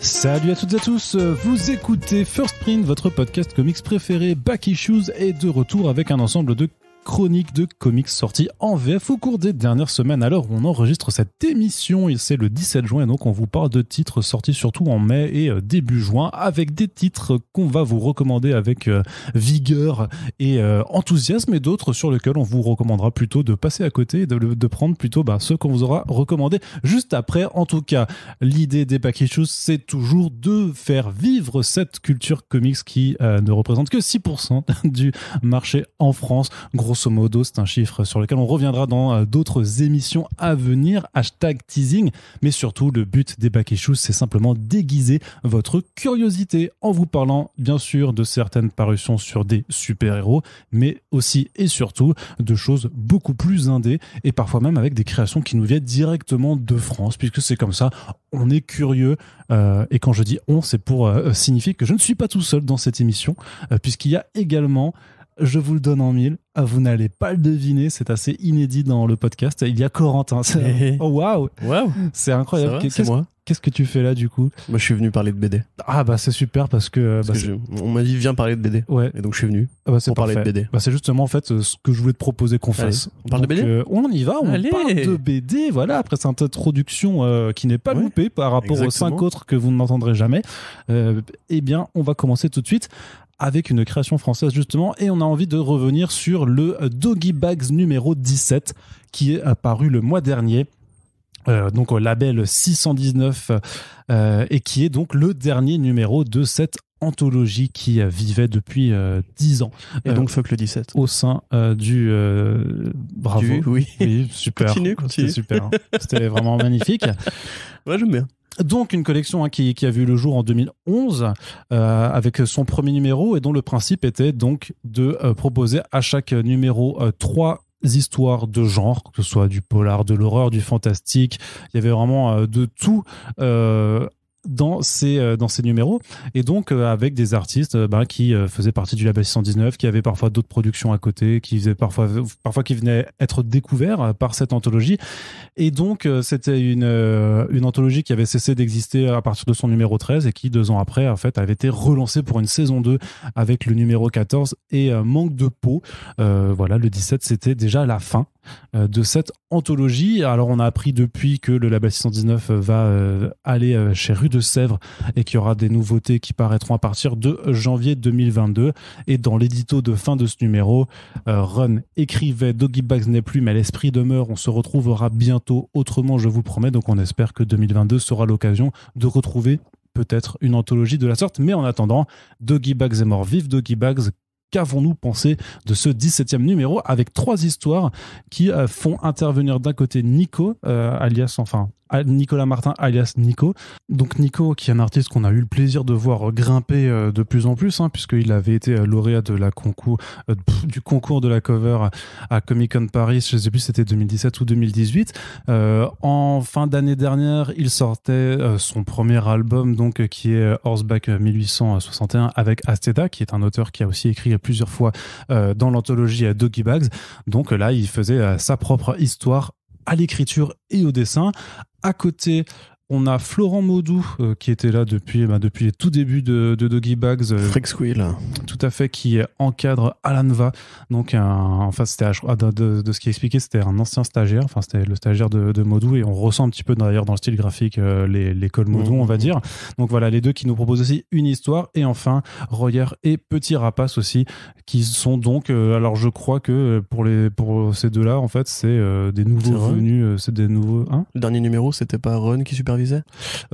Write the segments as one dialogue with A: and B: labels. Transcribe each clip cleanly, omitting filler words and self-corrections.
A: Salut à toutes et à tous, vous écoutez First Print, votre podcast comics préféré. Back Issues est de retour avec un ensemble de chroniques de comics sortis en VF au cours des dernières semaines. Alors on enregistre cette émission, c'est le 17 juin, et donc on vous parle de titres sortis surtout en mai et début juin, avec des titres qu'on va vous recommander avec vigueur et enthousiasme, et d'autres sur lesquels on vous recommandera plutôt de passer à côté et de prendre plutôt ceux qu'on vous aura recommandé juste après. En tout cas, l'idée des Back Issues, c'est toujours de faire vivre cette culture comics qui ne représente que 6% du marché en France. Grosso modo, c'est un chiffre sur lequel on reviendra dans d'autres émissions à venir. #teasing. Mais surtout, le but des Back Issues, c'est simplement déguiser votre curiosité en vous parlant, bien sûr, de certaines parutions sur des super-héros, mais aussi et surtout de choses beaucoup plus indées, et parfois même avec des créations qui nous viennent directement de France, puisque c'est comme ça, on est curieux. Et quand je dis on, c'est pour signifier que je ne suis pas tout seul dans cette émission, puisqu'il y a également... Je vous le donne en mille, vous n'allez pas le deviner, c'est assez inédit dans le podcast. Il y a Corentin. Oh waouh, c'est incroyable.
B: C'est moi.
A: Qu'est-ce que tu fais là du coup ?
B: Moi je suis venu parler de BD.
A: Ah bah c'est super parce que,
B: on m'a dit viens parler de BD.
A: Ouais.
B: Et donc je suis venu
A: pour
B: parler de BD.
A: C'est justement en fait ce que je voulais te proposer qu'on fasse.
B: On parle de BD.
A: On y va, on parle de BD. Voilà, après cette introduction qui n'est pas loupée par rapport aux 5 autres que vous n'entendrez jamais. Eh bien, on va commencer tout de suite avec une création française justement, et on a envie de revenir sur le Doggy Bags numéro 17 qui est apparu le mois dernier. Donc au label 619 et qui est donc le dernier numéro de cette anthologie qui vivait depuis 10 ans.
B: Et donc fuck le 17.
A: Au sein du... bravo. Oui, super.
B: Continue.
A: C'était super. Hein. C'était vraiment magnifique.
B: Ouais, j'aime bien.
A: Donc une collection qui a vu le jour en 2011 avec son premier numéro, et dont le principe était donc de proposer à chaque numéro 3 histoires de genre, que ce soit du polar, de l'horreur, du fantastique. Il y avait vraiment de tout dans ces numéros, et donc avec des artistes qui faisaient partie du label 619, qui avaient parfois d'autres productions à côté, qui faisaient parfois qui venaient être découverts par cette anthologie. Et donc c'était une anthologie qui avait cessé d'exister à partir de son numéro 13, et qui 2 ans après en fait avait été relancée pour une saison 2 avec le numéro 14, et manque de peau. Voilà, le 17 c'était déjà la fin de cette anthologie. Alors on a appris depuis que le label 619 va aller chez Rue de Sèvres, et qu'il y aura des nouveautés qui paraîtront à partir de janvier 2022. Et dans l'édito de fin de ce numéro, Run écrivait: Doggy Bags n'est plus, mais l'esprit demeure, on se retrouvera bientôt autrement, je vous promets. Donc on espère que 2022 sera l'occasion de retrouver peut-être une anthologie de la sorte. Mais en attendant, Doggy Bags est mort. Vive Doggy Bags. Qu'avons-nous pensé de ce 17e numéro, avec 3 histoires qui font intervenir d'un côté Nico, Nicolas Martin alias Nico. Donc Nico, qui est un artiste qu'on a eu le plaisir de voir grimper de plus en plus, puisqu'il avait été lauréat de du concours de la cover à Comic Con Paris, je ne sais plus si c'était 2017 ou 2018. En fin d'année dernière, il sortait son premier album, donc qui est Horseback 1861, avec Asteda, qui est un auteur qui a aussi écrit plusieurs fois dans l'anthologie Doggy Bags. Donc là, il faisait sa propre histoire à l'écriture et au dessin. À côté, on a Florent Maudou qui était là depuis les tout débuts de Doggy Bags.
B: Freak Squill.
A: Tout à fait, qui encadre Alan Va. Donc, c'était de ce qu'il expliquait, c'était un ancien stagiaire. Enfin, c'était le stagiaire de Maudou, et on ressent un petit peu d'ailleurs dans le style graphique l'école Maudou, on va dire. Donc voilà, les deux qui nous proposent aussi une histoire. Et enfin, Royer et Petit Rapace aussi, qui sont donc... alors, je crois que pour ces deux-là, en fait, c'est des nouveaux venus. C'est des nouveaux...
B: Le dernier numéro, c'était pas Ron qui supervisait ?
A: C'est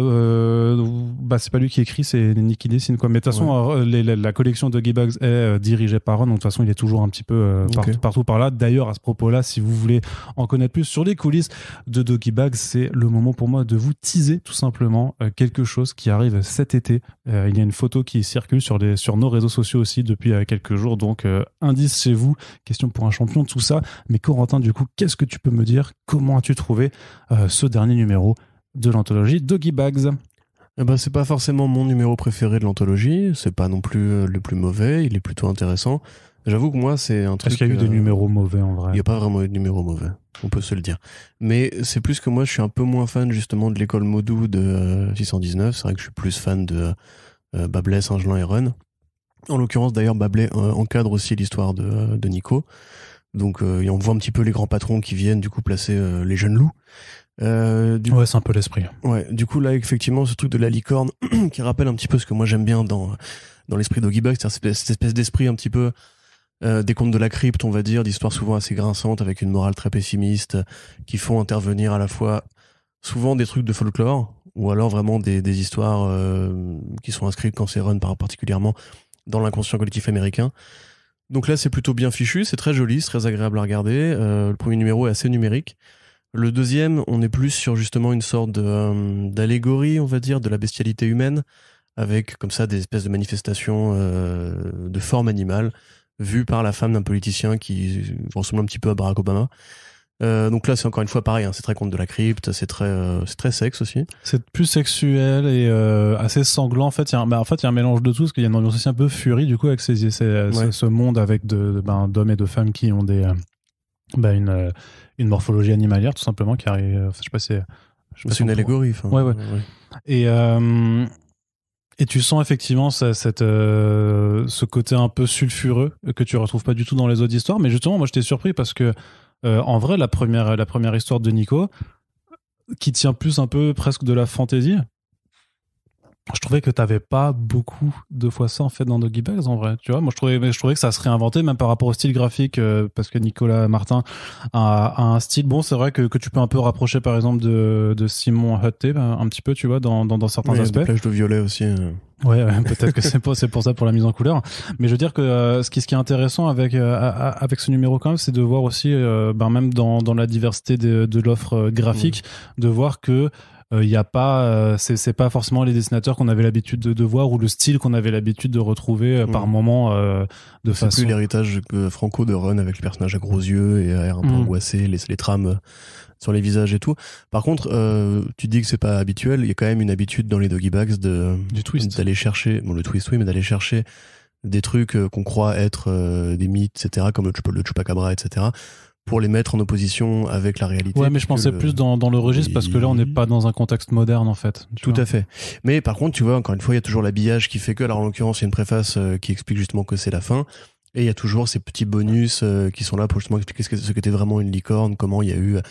A: pas lui qui écrit, c'est Nick qui dessine, quoi. Mais de toute façon, la collection de Doggy Bags est dirigée par Ron, donc de toute façon il est toujours un petit peu partout par là. D'ailleurs, à ce propos-là, si vous voulez en connaître plus sur les coulisses de Doggy Bags, c'est le moment pour moi de vous teaser tout simplement quelque chose qui arrive cet été. Il y a une photo qui circule sur nos réseaux sociaux aussi depuis quelques jours, donc indice chez vous, question pour un champion de tout ça. Mais Corentin, du coup, qu'est-ce que tu peux me dire ? Comment as-tu trouvé ce dernier numéro de l'anthologie Doggy Bags?
B: C'est pas forcément mon numéro préféré de l'anthologie, c'est pas non plus le plus mauvais, il est plutôt intéressant. J'avoue que moi, c'est un truc.
A: Est-ce qu'il y a eu des numéros mauvais en vrai?
B: Il n'y a pas vraiment eu de numéro mauvais, on peut se le dire. Mais c'est plus que moi, je suis un peu moins fan justement de l'école Modou de 619. C'est vrai que je suis plus fan de Bablet, Singelin et Run. En l'occurrence, d'ailleurs, Bablet encadre aussi l'histoire de Nico. Donc, et on voit un petit peu les grands patrons qui viennent du coup placer les jeunes loups.
A: Ouais, c'est un peu l'esprit.
B: Ouais, du coup là, effectivement, ce truc de la licorne qui rappelle un petit peu ce que moi j'aime bien dans l'esprit d'Oggy Bugs, c'est-à-dire cette espèce d'esprit un petit peu des contes de la crypte, on va dire, d'histoires souvent assez grinçantes avec une morale très pessimiste, qui font intervenir à la fois souvent des trucs de folklore ou alors vraiment des histoires qui sont inscrites quand c'est run particulièrement dans l'inconscient collectif américain. Donc là, c'est plutôt bien fichu, c'est très joli, c'est très agréable à regarder. Le premier numéro est assez numérique. Le deuxième, on est plus sur justement une sorte d'allégorie, on va dire, de la bestialité humaine, avec comme ça des espèces de manifestations de forme animale, vues par la femme d'un politicien qui ressemble un petit peu à Barack Obama. Donc là, c'est encore une fois pareil, hein, c'est très conte de la crypte, c'est très sexe aussi.
A: C'est plus sexuel et assez sanglant. En fait, il y a un mélange de tout, parce qu'il y a une ambiance aussi un peu furie, du coup, avec ce monde avec d'hommes et de femmes qui ont une morphologie animalière, tout simplement, qui arrive. Je sais pas si
B: c'est une allégorie.
A: Ouais. Et tu sens effectivement ce côté un peu sulfureux que tu retrouves pas du tout dans les autres histoires. Mais justement, moi, j'étais surpris parce que en vrai, la première histoire de Nico, qui tient plus un peu presque de la fantaisie, je trouvais que t'avais pas beaucoup de fois ça en fait dans Doggy Bags en vrai, tu vois. Moi je trouvais que ça se réinventait même par rapport au style graphique, parce que Nicolas Martin a un style, bon, c'est vrai que tu peux un peu rapprocher par exemple de Simon Hutte un petit peu, tu vois, dans certains aspects.
B: Des plages de violet aussi.
A: Ouais, peut-être que c'est pour ça, pour la mise en couleur. Mais je veux dire que ce qui est intéressant avec ce numéro quand même, c'est de voir aussi même dans la diversité de l'offre graphique, de voir que il y a pas c'est pas forcément les dessinateurs qu'on avait l'habitude de voir ou le style qu'on avait l'habitude de retrouver par moment de façon.
B: C'est plus l'héritage franco de Run avec les personnages à gros yeux et air un peu angoissé, les trames sur les visages et tout. Par contre, tu dis que c'est pas habituel, il y a quand même une habitude dans les Doggy Bags
A: du twist,
B: d'aller chercher, bon le twist oui, mais d'aller chercher des trucs qu'on croit être des mythes, etc., comme le Chupacabra, etc., pour les mettre en opposition avec la réalité.
A: Ouais, mais je pensais plus dans le registre, parce que là, on n'est pas dans un contexte moderne, en fait.
B: Tout à fait. Mais par contre, tu vois, encore une fois, il y a toujours l'habillage qui fait que, alors en l'occurrence, il y a une préface qui explique justement que c'est la fin. Et il y a toujours ces petits bonus qui sont là pour justement expliquer ce qu'était vraiment une licorne, comment il y a eu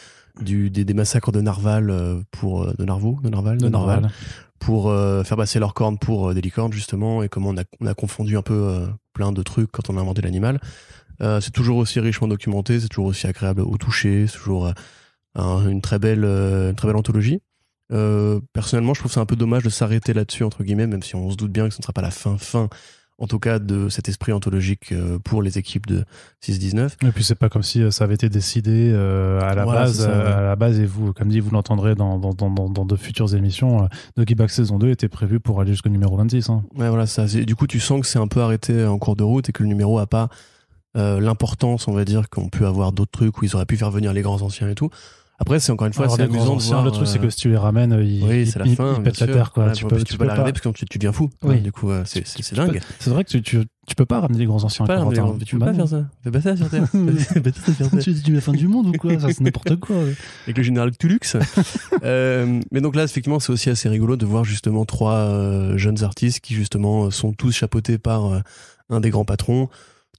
B: des massacres de Narval de Narval pour faire passer leurs cornes pour des licornes, justement, et comment on a confondu un peu plein de trucs quand on a inventé l'animal. C'est toujours aussi richement documenté, c'est toujours aussi agréable au toucher, c'est toujours une très belle anthologie. Personnellement, je trouve ça un peu dommage de s'arrêter là-dessus, entre guillemets, même si on se doute bien que ce ne sera pas la fin, en tout cas, de cet esprit anthologique pour les équipes de 6-19.
A: Et puis c'est pas comme si ça avait été décidé à la base, et vous, comme dit, vous l'entendrez dans de futures émissions. Doggy Bags saison 2 était prévu pour aller jusqu'au numéro 26. Hein.
B: Ouais, voilà, ça. Du coup, tu sens que c'est un peu arrêté en cours de route et que le numéro a pas l'importance, on va dire, qu'on peut avoir d'autres trucs où ils auraient pu faire venir les grands anciens et tout. Après, c'est encore une fois,
A: alors,
B: c'est amusant de voir.
A: Le truc, c'est que si tu les ramènes, ils pètent la terre, quoi.
B: Voilà, tu peux pas l'arrêter parce que tu deviens fou.
A: Oui.
B: Du coup, c'est dingue.
A: C'est vrai que tu peux pas ramener les grands anciens.
B: Tu peux pas faire ça. Fais pas ça sur Terre.
A: Tu dis la fin du monde ou quoi? Ça, c'est n'importe quoi.
B: Avec le général Tulux. Mais donc là, effectivement, c'est aussi assez rigolo de voir justement 3 jeunes artistes qui justement sont tous chapeautés par un des grands patrons.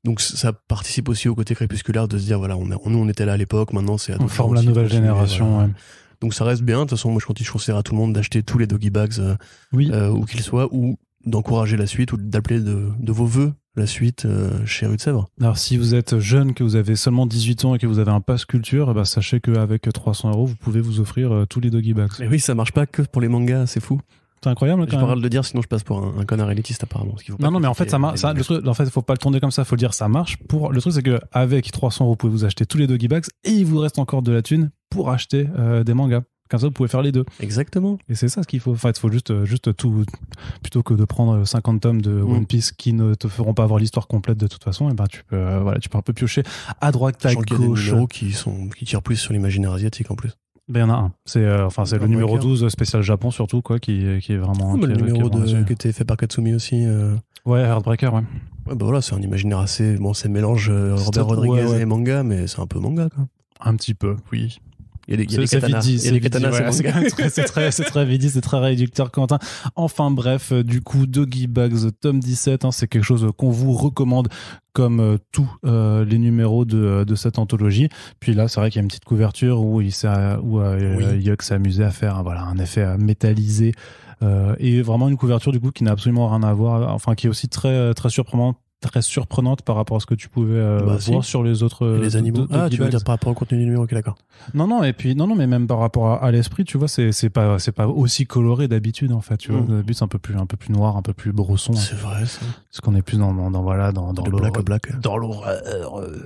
B: Donc ça participe aussi au côté crépusculaire de se dire voilà, on était là à l'époque, maintenant c'est à
A: on forme la nouvelle génération.
B: Voilà.
A: Ouais.
B: Donc ça reste bien. De toute façon, moi je conseille à tout le monde d'acheter tous les Doggy Bags où qu'ils soient, ou d'encourager la suite, ou d'appeler de vos voeux la suite chez Rue de Sèvres.
A: Alors si vous êtes jeune, que vous avez seulement 18 ans et que vous avez un pass culture, bah, sachez qu'avec 300 €, vous pouvez vous offrir tous les Doggy Bags.
B: Mais oui, ça marche pas que pour les mangas, c'est fou.
A: C'est incroyable.
B: Je parle de le dire, sinon je passe pour un connard élitiste apparemment.
A: Non, mais en fait, le truc, en fait, faut pas le tourner comme ça. Faut le dire, ça marche. Le truc, c'est que avec 300 €, vous pouvez vous acheter tous les Doggy Bags et il vous reste encore de la thune pour acheter des mangas. Comme ça, vous pouvez faire les deux.
B: Exactement.
A: Et c'est ça ce qu'il faut. Enfin, il faut juste tout, plutôt que de prendre 50 tomes de One Piece qui ne te feront pas avoir l'histoire complète de toute façon. Et ben, tu peux un peu piocher à droite, à gauche.
B: Il y a des numéros qui tirent plus sur l'imaginaire asiatique en plus.
A: Ben, il y en a un. C'est le numéro 12 spécial Japon surtout, quoi, qui est vraiment.
B: Le numéro qui était fait par Katsumi aussi.
A: Ouais, Heartbreaker, ouais.
B: Ouais, bah voilà, c'est un imaginaire assez. Bon, c'est mélange Robert Rodriguez et manga, mais c'est un peu manga, quoi.
A: Un petit peu, oui.
B: Il y a des katanas. Il y a des katanas,
A: c'est très vidi, c'est très réducteur, Quentin. Enfin bref, du coup, Doggy Bags, tome 17, hein, c'est quelque chose qu'on vous recommande comme tous les numéros de cette anthologie. Puis là, c'est vrai qu'il y a une petite couverture où Yuck s'est amusé à faire un effet métallisé et vraiment une couverture du coup qui n'a absolument rien à voir, enfin qui est aussi très surprenante par rapport à ce que tu pouvais voir sur les autres
B: les animaux. Tu veux dire par rapport au contenu du numéro, ok, d'accord.
A: Non, mais même par rapport à l'esprit, tu vois, c'est pas aussi coloré d'habitude en fait, tu vois. D'habitude c'est un peu plus noir, un peu plus brosson.
B: C'est vrai ça.
A: Parce qu'on est plus dans
B: le black.
A: Dans l'horreur,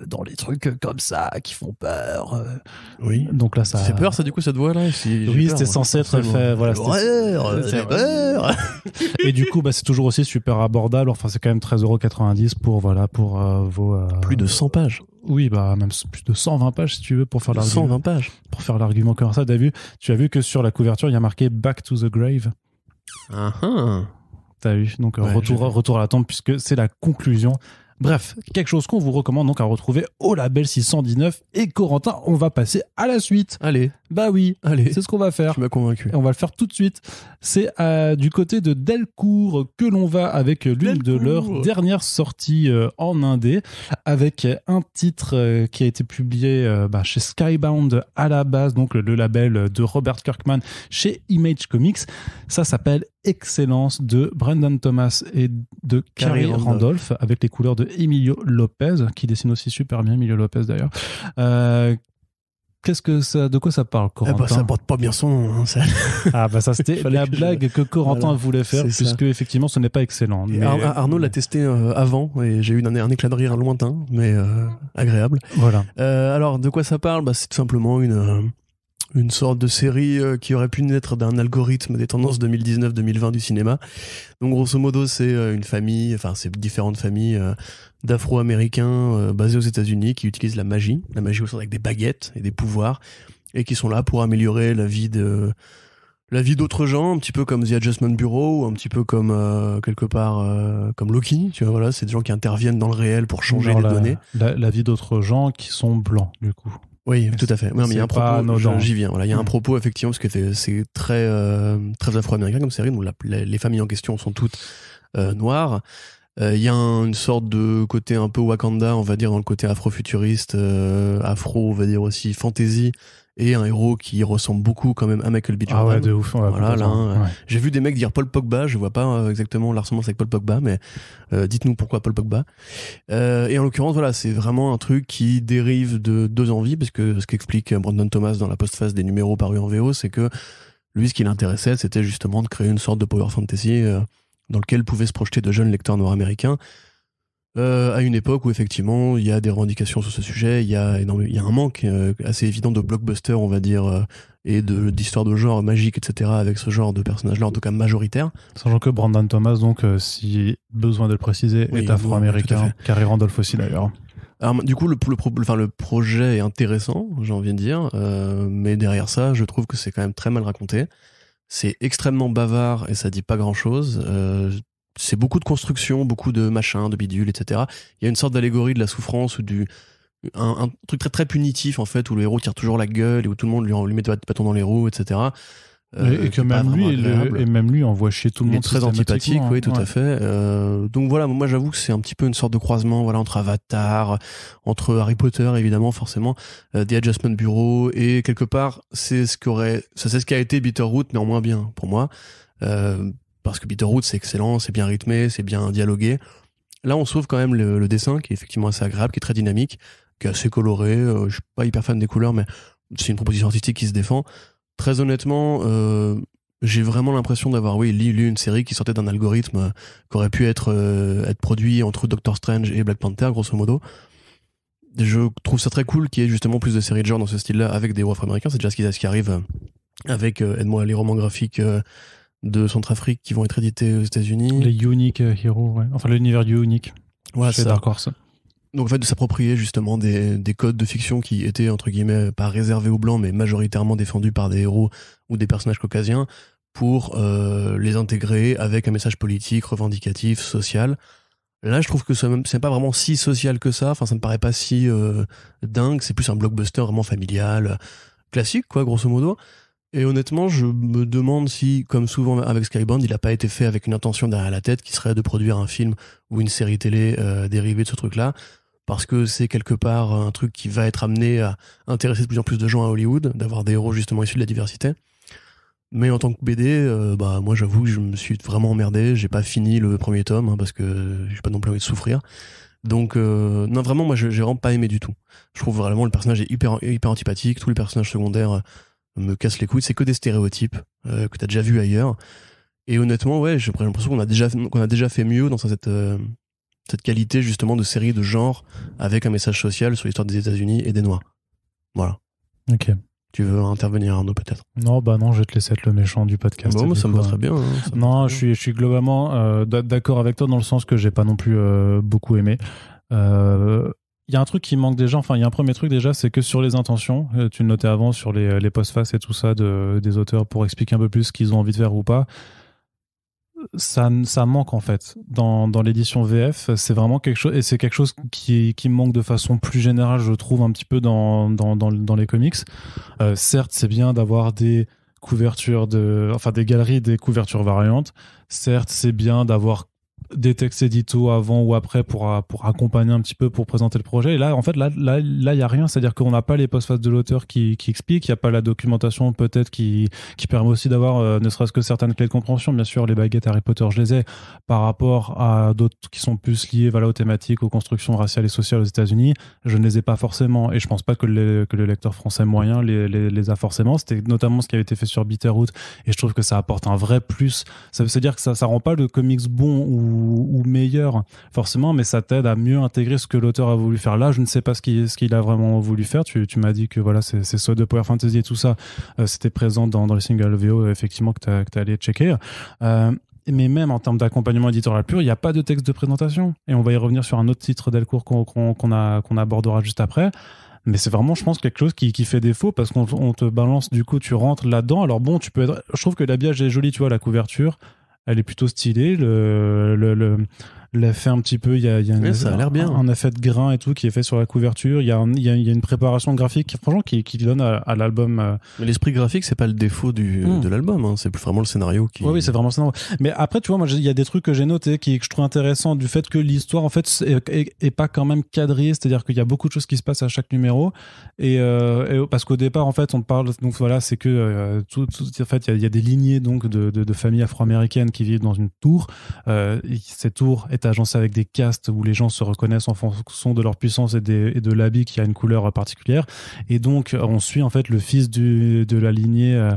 A: dans les trucs comme ça qui font peur.
B: Oui.
A: Donc là ça
B: fait peur ça, du coup, cette voix là.
A: Oui, c'était censé être fait, voilà,
B: c'est peur.
A: Et du coup, c'est toujours aussi super abordable. Enfin, c'est quand même 13,90€ pour vos
B: plus de 100 pages.
A: Oui, même plus de 120 pages si tu veux pour faire l'argument.
B: 120 pages.
A: Pour faire l'argument comme ça, tu as vu que sur la couverture, il y a marqué Back to the Grave. T'as vu? Donc retour à la tombe, puisque c'est la conclusion. Bref, quelque chose qu'on vous recommande donc à retrouver au label 619. Et Corentin, on va passer à la suite.
B: Allez.
A: Bah oui,
B: allez.
A: C'est ce qu'on va faire.
B: Tu m'as convaincu.
A: Et on va le faire tout de suite. C'est du côté de Delcourt que l'on va avec l'une de leurs dernières sorties en indé, avec un titre qui a été publié chez Skybound à la base, donc le label de Robert Kirkman chez Image Comics. Ça s'appelle Excellence de Brandon Thomas et de Carrie Randolph, avec les couleurs de Emilio Lopez, qui dessine aussi super bien, Emilio Lopez d'ailleurs. De quoi ça parle, Corentin?
B: Ça porte pas bien son nom. Hein, ça.
A: Ça c'était la blague que Corentin voulait faire, puisque effectivement ce n'est pas excellent.
B: Mais Arnaud l'a testé avant et j'ai eu un éclat de rire lointain, mais agréable.
A: Voilà.
B: Alors de quoi ça parle? C'est tout simplement une sorte de série qui aurait pu naître d'un algorithme des tendances 2019-2020 du cinéma. Donc grosso modo, c'est une famille, c'est différentes familles d'Afro-Américains basés aux États-Unis qui utilisent la magie au sens avec des baguettes et des pouvoirs, et qui sont là pour améliorer la vie d'autres gens, un petit peu comme The Adjustment Bureau, ou un petit peu comme quelque part comme Loki. Tu vois, voilà, c'est des gens qui interviennent dans le réel pour changer les données.
A: La vie d'autres gens qui sont blancs, du coup.
B: Oui, tout à fait. Non, mais il y a un propos, j'y viens. Voilà, il y a un propos effectivement, parce que c'est très très afro-américain comme série. Donc les familles en question sont toutes noires. Il y a une sorte de côté un peu Wakanda, on va dire, dans le côté afro-futuriste, afro, on va dire aussi fantasy, et un héros qui ressemble beaucoup quand même à Michael B. Jordan.
A: Ah ouais, de ouf. Ouais,
B: voilà, là, j'ai vu des mecs dire Paul Pogba, je vois pas exactement la ressemblance avec Paul Pogba, mais dites-nous pourquoi Paul Pogba. Et en l'occurrence, voilà, c'est vraiment un truc qui dérive de deux envies, parce que ce qu'explique Brandon Thomas dans la postface des numéros parus en VO, c'est que lui, ce qui l'intéressait, c'était justement de créer une sorte de power fantasy dans lequel pouvaient se projeter de jeunes lecteurs noirs américains à une époque où effectivement il y a des revendications sur ce sujet, il y a un manque assez évident de blockbusters, on va dire, et d'histoires de genre magique, etc., avec ce genre de personnages-là, en tout cas majoritaire.
A: Sachant que Brandon Thomas, donc, si besoin de le préciser, est afro-américain. Carrie Randolph aussi d'ailleurs.
B: Alors, du coup, le projet est intéressant, j'ai envie de dire, mais derrière ça, je trouve que c'est quand même très mal raconté. C'est extrêmement bavard et ça dit pas grand-chose. C'est beaucoup de construction, beaucoup de machins, de bidules, etc. Il y a une sorte d'allégorie de la souffrance ou un truc très très punitif en fait, où le héros tire toujours la gueule et où tout le monde lui met des bâtons dans les roues, etc.
A: Et que même lui envoie chier tout le monde.
B: Il est très antipathique, oui, tout à fait. Donc voilà, moi j'avoue que c'est un petit peu une sorte de croisement, voilà, entre Avatar, entre Harry Potter évidemment, forcément, The Adjustment Bureau, et quelque part c'est ce qui a été Bitterroot, mais en moins bien pour moi, parce que Bitterroot c'est excellent, c'est bien rythmé, c'est bien dialogué. Là on sauve quand même le dessin qui est effectivement assez agréable, qui est très dynamique, qui est assez coloré. Je suis pas hyper fan des couleurs, mais c'est une proposition artistique qui se défend. Très honnêtement, j'ai vraiment l'impression d'avoir lu une série qui sortait d'un algorithme qui aurait pu être produit entre Doctor Strange et Black Panther, grosso modo. Je trouve ça très cool qu'il y ait justement plus de séries de genre dans ce style-là avec des héros afro-américains. C'est déjà ce qui arrive avec aide-moi, les romans graphiques de Centrafrique qui vont être édités aux États-Unis.
A: Les Unique Heroes, ouais. Enfin l'univers Unique.
B: Ouais,
A: c'est Dark Horse.
B: Donc en fait de s'approprier justement des codes de fiction qui étaient entre guillemets pas réservés aux blancs mais majoritairement défendus par des héros ou des personnages caucasiens pour les intégrer avec un message politique, revendicatif, social. Là, je trouve que c'est pas vraiment si social que ça. Enfin, ça me paraît pas si dingue. C'est plus un blockbuster vraiment familial, classique, quoi, grosso modo. Et honnêtement, je me demande si, comme souvent avec Skybound, il a pas été fait avec une intention derrière la tête, qui serait de produire un film ou une série télé dérivée de ce truc-là, parce que c'est quelque part un truc qui va être amené à intéresser de plus en plus de gens à Hollywood, d'avoir des héros justement issus de la diversité. Mais en tant que BD, bah moi j'avoue que je me suis vraiment emmerdé. J'ai pas fini le premier tome parce que j'ai pas non plus envie de souffrir. Donc non, vraiment, moi j'ai vraiment pas aimé du tout. Je trouve vraiment le personnage est hyper antipathique. Tous les personnages secondaires me cassent les couilles. C'est que des stéréotypes que t'as déjà vu ailleurs. Et honnêtement, ouais, j'ai l'impression qu'on a déjà fait mieux dans cette qualité justement de série de genre avec un message social sur l'histoire des États-Unis et des Noirs. Voilà.
A: Ok.
B: Tu veux intervenir, Arnaud, peut-être?
A: Non, bah non, je vais te laisser être le méchant du podcast.
B: Bon, ça me va très bien. Hein,
A: non, je suis globalement d'accord avec toi dans le sens que j'ai pas non plus beaucoup aimé. Il y a un truc qui manque déjà, enfin il y a un premier truc déjà, c'est que sur les intentions, tu le notais avant sur les postfaces et tout ça des auteurs pour expliquer un peu plus ce qu'ils ont envie de faire ou pas. Ça manque en fait dans l'édition VF, c'est vraiment quelque chose, et c'est quelque chose qui me manque de façon plus générale, je trouve, un petit peu dans les comics. Certes, c'est bien d'avoir des couvertures des galeries, des couvertures variantes. Certes, c'est bien d'avoir des textes édito avant ou après pour accompagner un petit peu, pour présenter le projet. Et là, en fait, là, il y a rien. C'est-à-dire qu'on n'a pas les postfaces de l'auteur qui expliquent. Il n'y a pas la documentation peut-être qui permet aussi d'avoir ne serait-ce que certaines clés de compréhension. Bien sûr, les baguettes Harry Potter, je les ai par rapport à d'autres qui sont plus liés, voilà, aux thématiques, aux constructions raciales et sociales aux États-Unis. Je ne les ai pas forcément, et je pense pas que le lecteur français moyen les a forcément. C'était notamment ce qui avait été fait sur Bitterroot, et je trouve que ça apporte un vrai plus. Ça veut dire que ça rend pas le comics bon ou meilleur forcément, mais ça t'aide à mieux intégrer ce que l'auteur a voulu faire. Là, je ne sais pas ce qu'il a vraiment voulu faire. Tu m'as dit que voilà, c'est soit de Power Fantasy et tout ça, c'était présent dans les singles VO, effectivement, que t'as allé checker. Mais même en termes d'accompagnement éditorial pur, il n'y a pas de texte de présentation. Et on va y revenir sur un autre titre Delcourt qu'on abordera juste après. Mais c'est vraiment, je pense, quelque chose qui fait défaut, parce qu'on te balance, du coup, tu rentres là-dedans. Alors bon, je trouve que l'habillage est joli, tu vois, la couverture, elle est plutôt stylée. L'effet un petit peu, il y a
B: ça a l'air bien.
A: Un effet de grain et tout qui est fait sur la couverture. Il y a une préparation graphique, franchement, qui donne à l'album.
B: Mais l'esprit graphique, c'est pas le défaut de l'album, hein. C'est plus vraiment le scénario qui.
A: Oui, c'est vraiment le scénario. Mais après, tu vois, moi, il y a des trucs que j'ai notés que je trouve intéressants, du fait que l'histoire, en fait, est pas quand même quadrillée. C'est-à-dire qu'il y a beaucoup de choses qui se passent à chaque numéro. Et parce qu'au départ, en fait, on parle, donc voilà, c'est que en fait, il y a des lignées donc de familles afro-américaines qui vivent dans une tour. Cette tour est agencée avec des castes où les gens se reconnaissent en fonction de leur puissance et de l'habit qui a une couleur particulière. Et donc, on suit en fait le fils de la lignée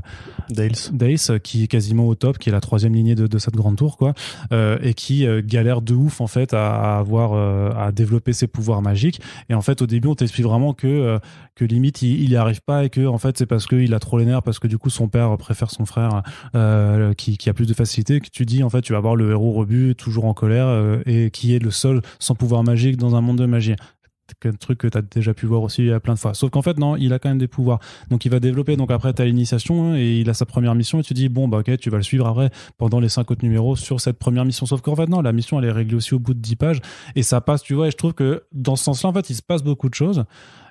A: Dales, qui est quasiment au top, qui est la troisième lignée de cette grande tour, quoi, et qui galère de ouf en fait à développer ses pouvoirs magiques. Et en fait, au début, on t'explique vraiment que limite il y arrive pas, et que en fait c'est parce qu'il a trop les nerfs, parce que du coup son père préfère son frère qui a plus de facilité, que tu dis en fait tu vas avoir le héros rebut toujours en colère et qui est le seul sans pouvoir magique dans un monde de magie. Un truc que tu as déjà pu voir aussi plein de fois. Sauf qu'en fait, non, il a quand même des pouvoirs. Donc, il va développer. Donc, après, tu as l'initiation, hein, et il a sa première mission, et tu dis, bon, bah, ok, tu vas le suivre après pendant les 5 autres numéros sur cette première mission. Sauf qu'en fait, non, la mission, elle est réglée aussi au bout de 10 pages. Et ça passe, tu vois, et je trouve que dans ce sens-là, en fait, il se passe beaucoup de choses.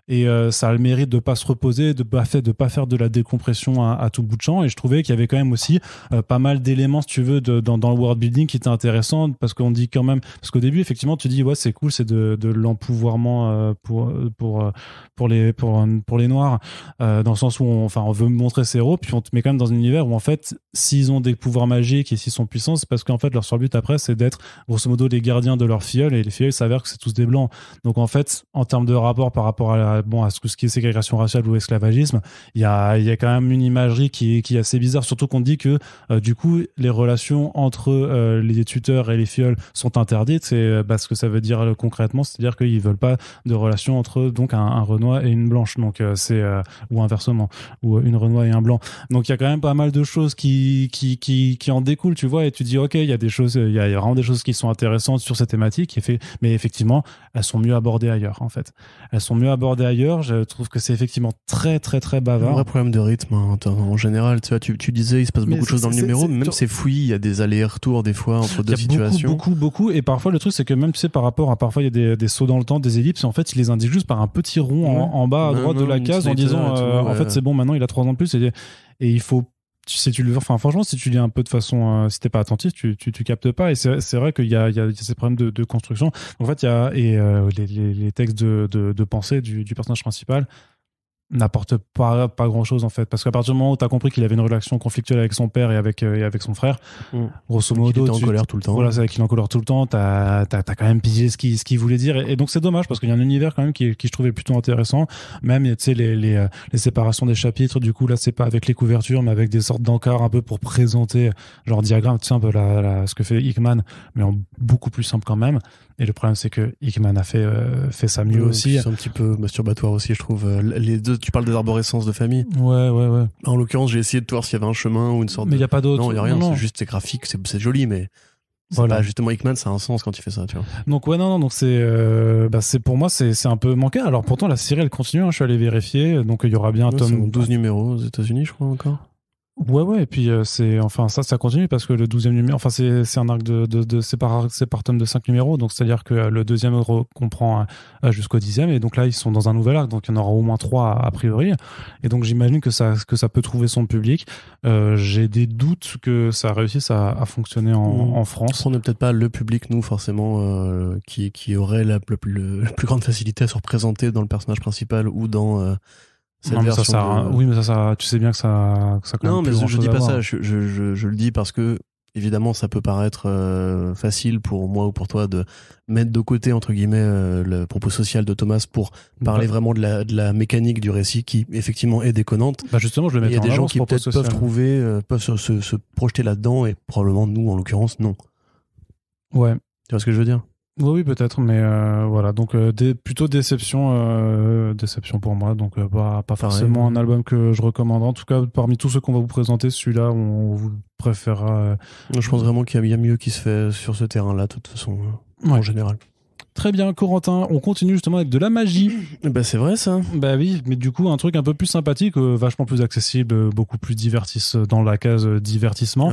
A: Et ça a le mérite de pas se reposer, de pas faire de la décompression à tout bout de champ. Et je trouvais qu'il y avait quand même aussi pas mal d'éléments, si tu veux, dans le world building qui étaient intéressants, parce qu'on dit quand même, parce qu'au début effectivement tu dis ouais c'est cool, c'est de l'empouvoirment pour les noirs, dans le sens où on veut montrer ses héros, puis on te met quand même dans un univers où en fait s'ils ont des pouvoirs magiques et s'ils sont puissants, c'est parce qu'en fait leur seul but après c'est d'être grosso modo les gardiens de leur filleul, et les filleuls s'avère que c'est tous des blancs. Donc en fait en termes de rapport par rapport à ce qui est ségrégation raciale ou esclavagisme, il y a quand même une imagerie qui est assez bizarre, surtout qu'on dit que du coup les relations entre les tuteurs et les filleuls sont interdites. C'est ce que ça veut dire concrètement, c'est-à-dire qu'ils veulent pas de relation entre donc un Renoir et une blanche, donc ou inversement, ou une Renoir et un blanc. Donc il y a quand même pas mal de choses qui en découlent, tu vois, et tu dis ok, il y a des choses, il y a vraiment des choses qui sont intéressantes sur cette thématique, mais effectivement elles sont mieux abordées ailleurs en fait. Elles sont mieux abordées regardé ailleurs. Je trouve que c'est effectivement très très très
B: Un
A: bavard.
B: vrai problème de rythme, hein. En général. Tu vois, tu disais, il se passe
A: Mais
B: beaucoup de choses dans le numéro, mais même
A: c'est
B: c'est fouillis, il y a des allers-retours des fois entre deux
A: Il y a
B: situations.
A: beaucoup. Et parfois, le truc, c'est que même, tu sais, par rapport à parfois, il y a des sauts dans le temps, des ellipses, et en fait, il les indique juste par un petit rond en bas à droite de la case en disant, en fait, c'est bon, maintenant, il a 3 ans de plus. Et il faut, si tu le, enfin, franchement, si tu lis un peu de façon, si t'es pas attentif, tu captes pas. Et c'est vrai qu'il y a ces problèmes de construction. En fait, il y a, les textes de pensée du personnage principal n'apporte pas grand chose en fait, parce qu'à partir du moment où tu as compris qu'il avait une relation conflictuelle avec son père et avec son frère, grosso modo,
B: il était en colère tout le temps.
A: Voilà, c'est vrai qu'il est en colère tout le temps. T'as quand même pigé ce qu'il voulait dire, et donc c'est dommage parce qu'il y a un univers quand même qui je trouvais plutôt intéressant. Même, tu sais, les séparations des chapitres. Du coup, là, c'est pas avec les couvertures, mais avec des sortes d'encarts un peu pour présenter, genre diagramme, tu sais, un peu ce que fait Hickman, mais en beaucoup plus simple quand même. Et le problème, c'est que Hickman a fait ça mieux aussi.
B: C'est un petit peu masturbatoire aussi, je trouve. Les deux, tu parles des arborescences de famille.
A: Ouais.
B: En l'occurrence, j'ai essayé de voir s'il y avait un chemin ou une sorte
A: Mais il y a pas d'autre.
B: Non, il y a rien.
A: Non.
B: C'est juste, c'est graphique, c'est joli, mais c'est
A: voilà.
B: pas, justement, Hickman, ça a un sens quand il fait ça, tu vois.
A: Donc ouais, non, donc c'est pour moi, c'est un peu manqué. Alors pourtant, la série, elle continue, hein, je suis allé vérifier. Donc il y aura bien un tome
B: 12 numéros aux États-Unis, je crois, encore.
A: Ouais, et puis ça continue parce que le 12e numéro, enfin c'est un arc c'est par tome de 5 numéros, donc c'est-à-dire que le deuxième comprend jusqu'au 10e, et donc là ils sont dans un nouvel arc, donc il y en aura au moins 3 a priori, et donc j'imagine que ça peut trouver son public. J'ai des doutes que ça réussisse à fonctionner en France.
B: On n'est peut-être pas le public, nous, forcément, qui aurait la plus grande facilité à se représenter dans le personnage principal ou dans...
A: Non, mais oui, mais ça, tu sais bien que ça quand
B: non,
A: même
B: mais je dis pas ça.
A: voir.
B: Je le dis parce que évidemment, ça peut paraître facile pour moi ou pour toi de mettre de côté entre guillemets le propos social de Thomas pour parler vraiment de la mécanique du récit qui effectivement est déconnante.
A: Bah justement, je le mets.
B: Il y a des gens qui peut-être peuvent trouver, peuvent se projeter là-dedans, et probablement nous, en l'occurrence, non.
A: Ouais.
B: Tu vois ce que je veux dire?
A: Oui, peut-être, mais voilà, donc plutôt déception pour moi, donc pas forcément un album que je recommande. En tout cas, parmi tous ceux qu'on va vous présenter, celui-là, on vous préférera.
B: Je pense vraiment qu'il y a mieux qui se fait sur ce terrain-là, de toute façon, en général.
A: Très bien, Corentin, on continue justement avec de la magie.
B: Bah c'est vrai ça.
A: Bah oui, mais du coup un truc un peu plus sympathique, vachement plus accessible, beaucoup plus dans la case divertissement,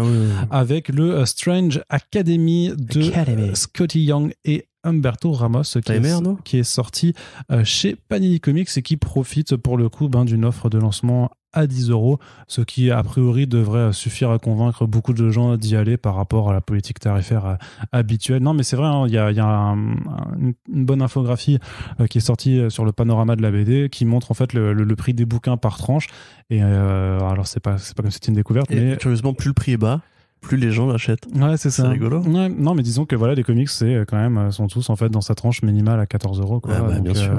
A: avec le Strange Academy de Scotty Young et Humberto Ramos, qui est sorti chez Panini Comics et qui profite pour le coup d'une offre de lancement à 10€, ce qui a priori devrait suffire à convaincre beaucoup de gens d'y aller par rapport à la politique tarifaire habituelle. Non, mais c'est vrai, hein, il y a une bonne infographie qui est sortie sur le panorama de la BD qui montre en fait le prix des bouquins par tranche. Et alors c'est pas comme si c'était une découverte, mais
B: curieusement, plus le prix est bas, plus les gens l'achètent.
A: Ouais, c'est ça.
B: C'est rigolo.
A: Ouais, non, mais disons que voilà, les comics, c'est quand même sont tous en fait dans sa tranche minimale à 14€. Quoi.
B: Donc, bien sûr.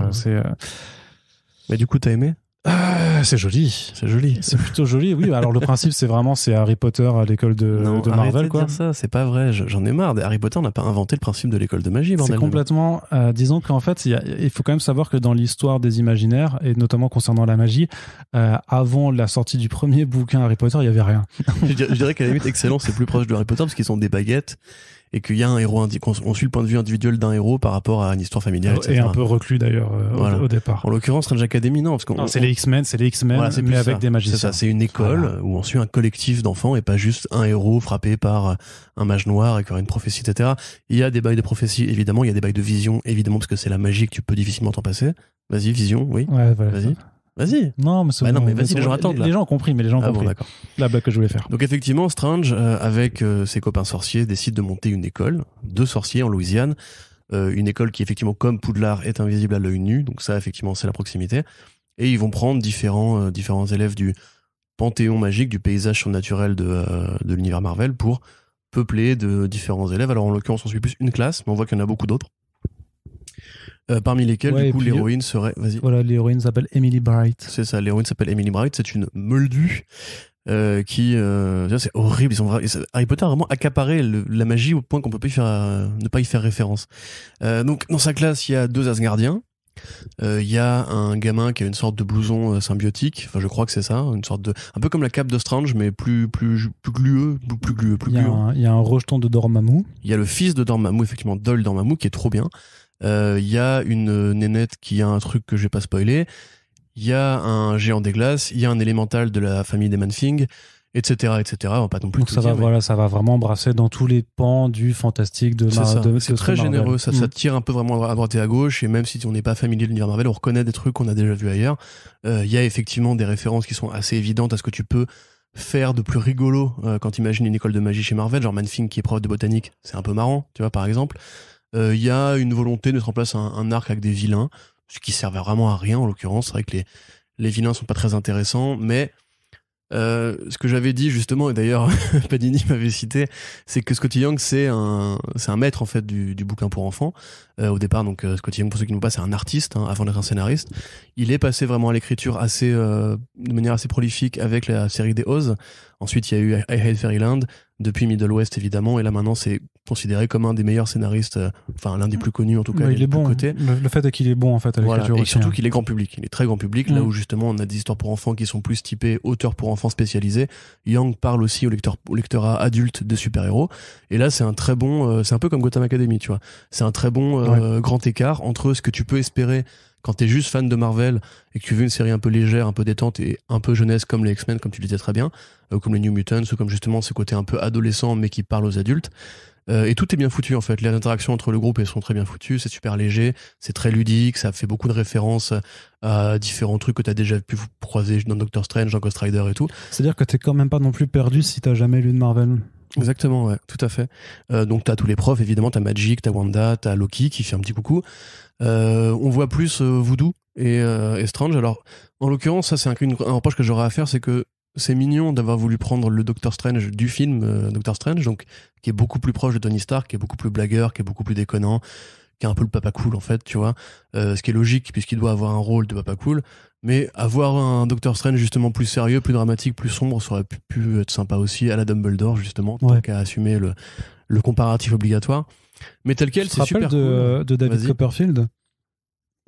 B: Mais du coup, t'as aimé?
A: C'est joli.
B: C'est joli.
A: C'est plutôt joli, oui. Alors le principe, c'est Harry Potter à l'école de Marvel, quoi.
B: De dire ça, c'est pas vrai. J'en ai marre. Harry Potter n'a pas inventé le principe de l'école de magie.
A: C'est complètement. Disons qu'en fait, il faut quand même savoir que dans l'histoire des imaginaires, et notamment concernant la magie, avant la sortie du premier bouquin Harry Potter, il y avait rien.
B: Je dirais qu'à la limite, Excellent, c'est plus proche de Harry Potter parce qu'ils sont des baguettes. Et qu'il y a un héros, on suit le point de vue individuel d'un héros par rapport à une histoire familiale, etc.
A: Et un peu reclus d'ailleurs au départ.
B: En l'occurrence, Strange Academy, non, parce
A: c'est les X-Men, voilà, mais avec des magiciens.
B: C'est ça, c'est une école où on suit un collectif d'enfants et pas juste un héros frappé par un mage noir et qui aura une prophétie, etc. Il y a des bails de prophétie, évidemment, il y a des bails de vision, évidemment, parce que c'est la magie que tu peux difficilement t'en passer. Vas-y, vision, oui.
A: Ouais, voilà.
B: Vas-y.
A: Non, mais
B: non, mais vas-y, les gens attendent.
A: Les gens ont compris, mais les gens ont compris.
B: Bon, d'accord.
A: La blague que je voulais faire.
B: Donc effectivement, Strange, avec ses copains sorciers, décide de monter une école de sorciers en Louisiane. Une école qui, effectivement, comme Poudlard, est invisible à l'œil nu. Donc ça, effectivement, c'est la proximité. Et ils vont prendre différents élèves du panthéon magique, du paysage surnaturel de l'univers Marvel pour peupler de différents élèves. Alors, en l'occurrence, on suit plus une classe, mais on voit qu'il y en a beaucoup d'autres. Parmi lesquels, du coup, l'héroïne serait... Vas-y.
A: Voilà, l'héroïne s'appelle Emily Bright.
B: C'est ça, l'héroïne s'appelle Emily Bright. C'est une moldue qui... c'est horrible. Harry Potter a vraiment accaparé la magie au point qu'on peut ne pas y faire référence. Donc, dans sa classe, il y a 2 Asgardiens. Il y a un gamin qui a une sorte de blouson symbiotique. Enfin, je crois que c'est ça. Une sorte de... Un peu comme la cape de Strange, mais plus glueux. Il
A: y a un rejeton de Dormammu.
B: Il y a le fils de Dormammu, effectivement, Dol Dormammu, qui est trop bien. Il y a une nénette qui a un truc que je vais pas spoiler. Il y a un géant des glaces. Il y a un élémental de la famille des Man-Thing, etc., etc. On va pas non plus
A: Donc
B: tout
A: ça va,
B: dire, mais-
A: voilà, ça va vraiment embrasser dans tous les pans du fantastique de
B: C'est ça.
A: de
B: C'est
A: de
B: très
A: Marvel.
B: généreux, ça tire un peu vraiment à droite et à gauche, et même si on n'est pas familier de l'univers Marvel, on reconnaît des trucs qu'on a déjà vus ailleurs. Il y a effectivement des références qui sont assez évidentes à ce que tu peux faire de plus rigolo quand tu imagines une école de magie chez Marvel, genre Man-Thing qui est prof de botanique, c'est un peu marrant, tu vois, par exemple. Il y a une volonté de mettre en place un arc avec des vilains, ce qui servait vraiment à rien en l'occurrence. C'est vrai que les vilains sont pas très intéressants, mais ce que j'avais dit justement, et d'ailleurs Panini m'avait cité, c'est que Scotty Young c'est un maître en fait du bouquin pour enfants. Au départ, donc Scotty Young, pour ceux qui ne voient pas, c'est un artiste avant d'être un scénariste. Il est passé vraiment à l'écriture assez de manière assez prolifique avec la série des Oz. Ensuite, il y a eu I Hate Fairyland, depuis Middle West évidemment, et là maintenant c'est considéré comme un des meilleurs scénaristes, enfin l'un des plus connus en tout cas.
A: Ouais, il est bon.
B: Côté.
A: Le fait est qu'il est bon en fait à
B: Voilà,
A: l'écriture
B: et
A: aussi.
B: surtout
A: Hein.
B: qu'il est grand public, il est très grand public, là où justement on a des histoires pour enfants qui sont plus typées auteurs pour enfants spécialisés. Young parle aussi au lectorat adulte de super-héros, et là c'est un très bon, c'est un peu comme Gotham Academy, tu vois, c'est un très bon grand écart entre ce que tu peux espérer quand t'es juste fan de Marvel et que tu veux une série un peu légère, un peu détente et un peu jeunesse comme les X-Men, comme tu le disais très bien, comme les New Mutants, ou comme justement ce côté un peu adolescent mais qui parle aux adultes. Et tout est bien foutu en fait. Les interactions entre le groupe elles sont très bien foutues, c'est super léger, c'est très ludique, ça fait beaucoup de références à différents trucs que t'as déjà pu croiser dans Doctor Strange, dans Ghost Rider et tout.
A: C'est-à-dire que t'es quand même pas non plus perdu si t'as jamais lu de Marvel.
B: Exactement, ouais, tout à fait. Donc t'as tous les profs, évidemment, t'as Magic, t'as Wanda, t'as Loki qui fait un petit coucou. On voit plus Voodoo et Strange. Alors, en l'occurrence, ça c'est un reproche que j'aurais à faire, c'est que c'est mignon d'avoir voulu prendre le Doctor Strange du film Doctor Strange, donc qui est beaucoup plus proche de Tony Stark, qui est beaucoup plus blagueur, qui est beaucoup plus déconnant, qui est un peu le papa cool en fait, tu vois. Ce qui est logique puisqu'il doit avoir un rôle de papa cool. Mais avoir un Doctor Strange justement plus sérieux, plus dramatique, plus sombre, ça aurait pu être sympa aussi à la Dumbledore justement, tant qu'à assumer le comparatif obligatoire. Mais tel quel, c'est super cool.
A: De David
B: Vas-y.
A: Copperfield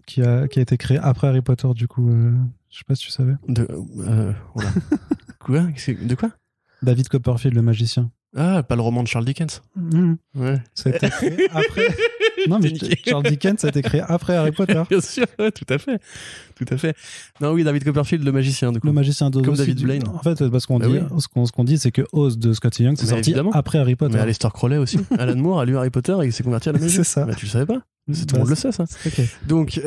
A: qui a été créé après Harry Potter du coup. Je sais pas si tu savais.
B: Voilà. Quoi De quoi
A: David Copperfield, le magicien.
B: Ah, pas le roman de Charles Dickens. Ouais.
A: Ça a été créé après. Non, mais Charles Dickens a été créé après Harry Potter.
B: Bien sûr, ouais, tout à fait. Tout à fait. Non, oui, David Copperfield, le magicien, du coup.
A: Le magicien d'Oz.
B: Comme David Blaine.
A: En fait, parce qu'on
B: Bah
A: dit,
B: oui.
A: ce qu'on dit, c'est que Oz de Scotty Young, c'est
B: Mais
A: sorti
B: évidemment.
A: après Harry Potter.
B: Mais Aleister Crowley aussi. Alan Moore a lu Harry Potter et il s'est converti à la magie.
A: C'est ça.
B: Bah, tu le savais pas. Tout le monde le sait, ça.
A: Okay.
B: Donc,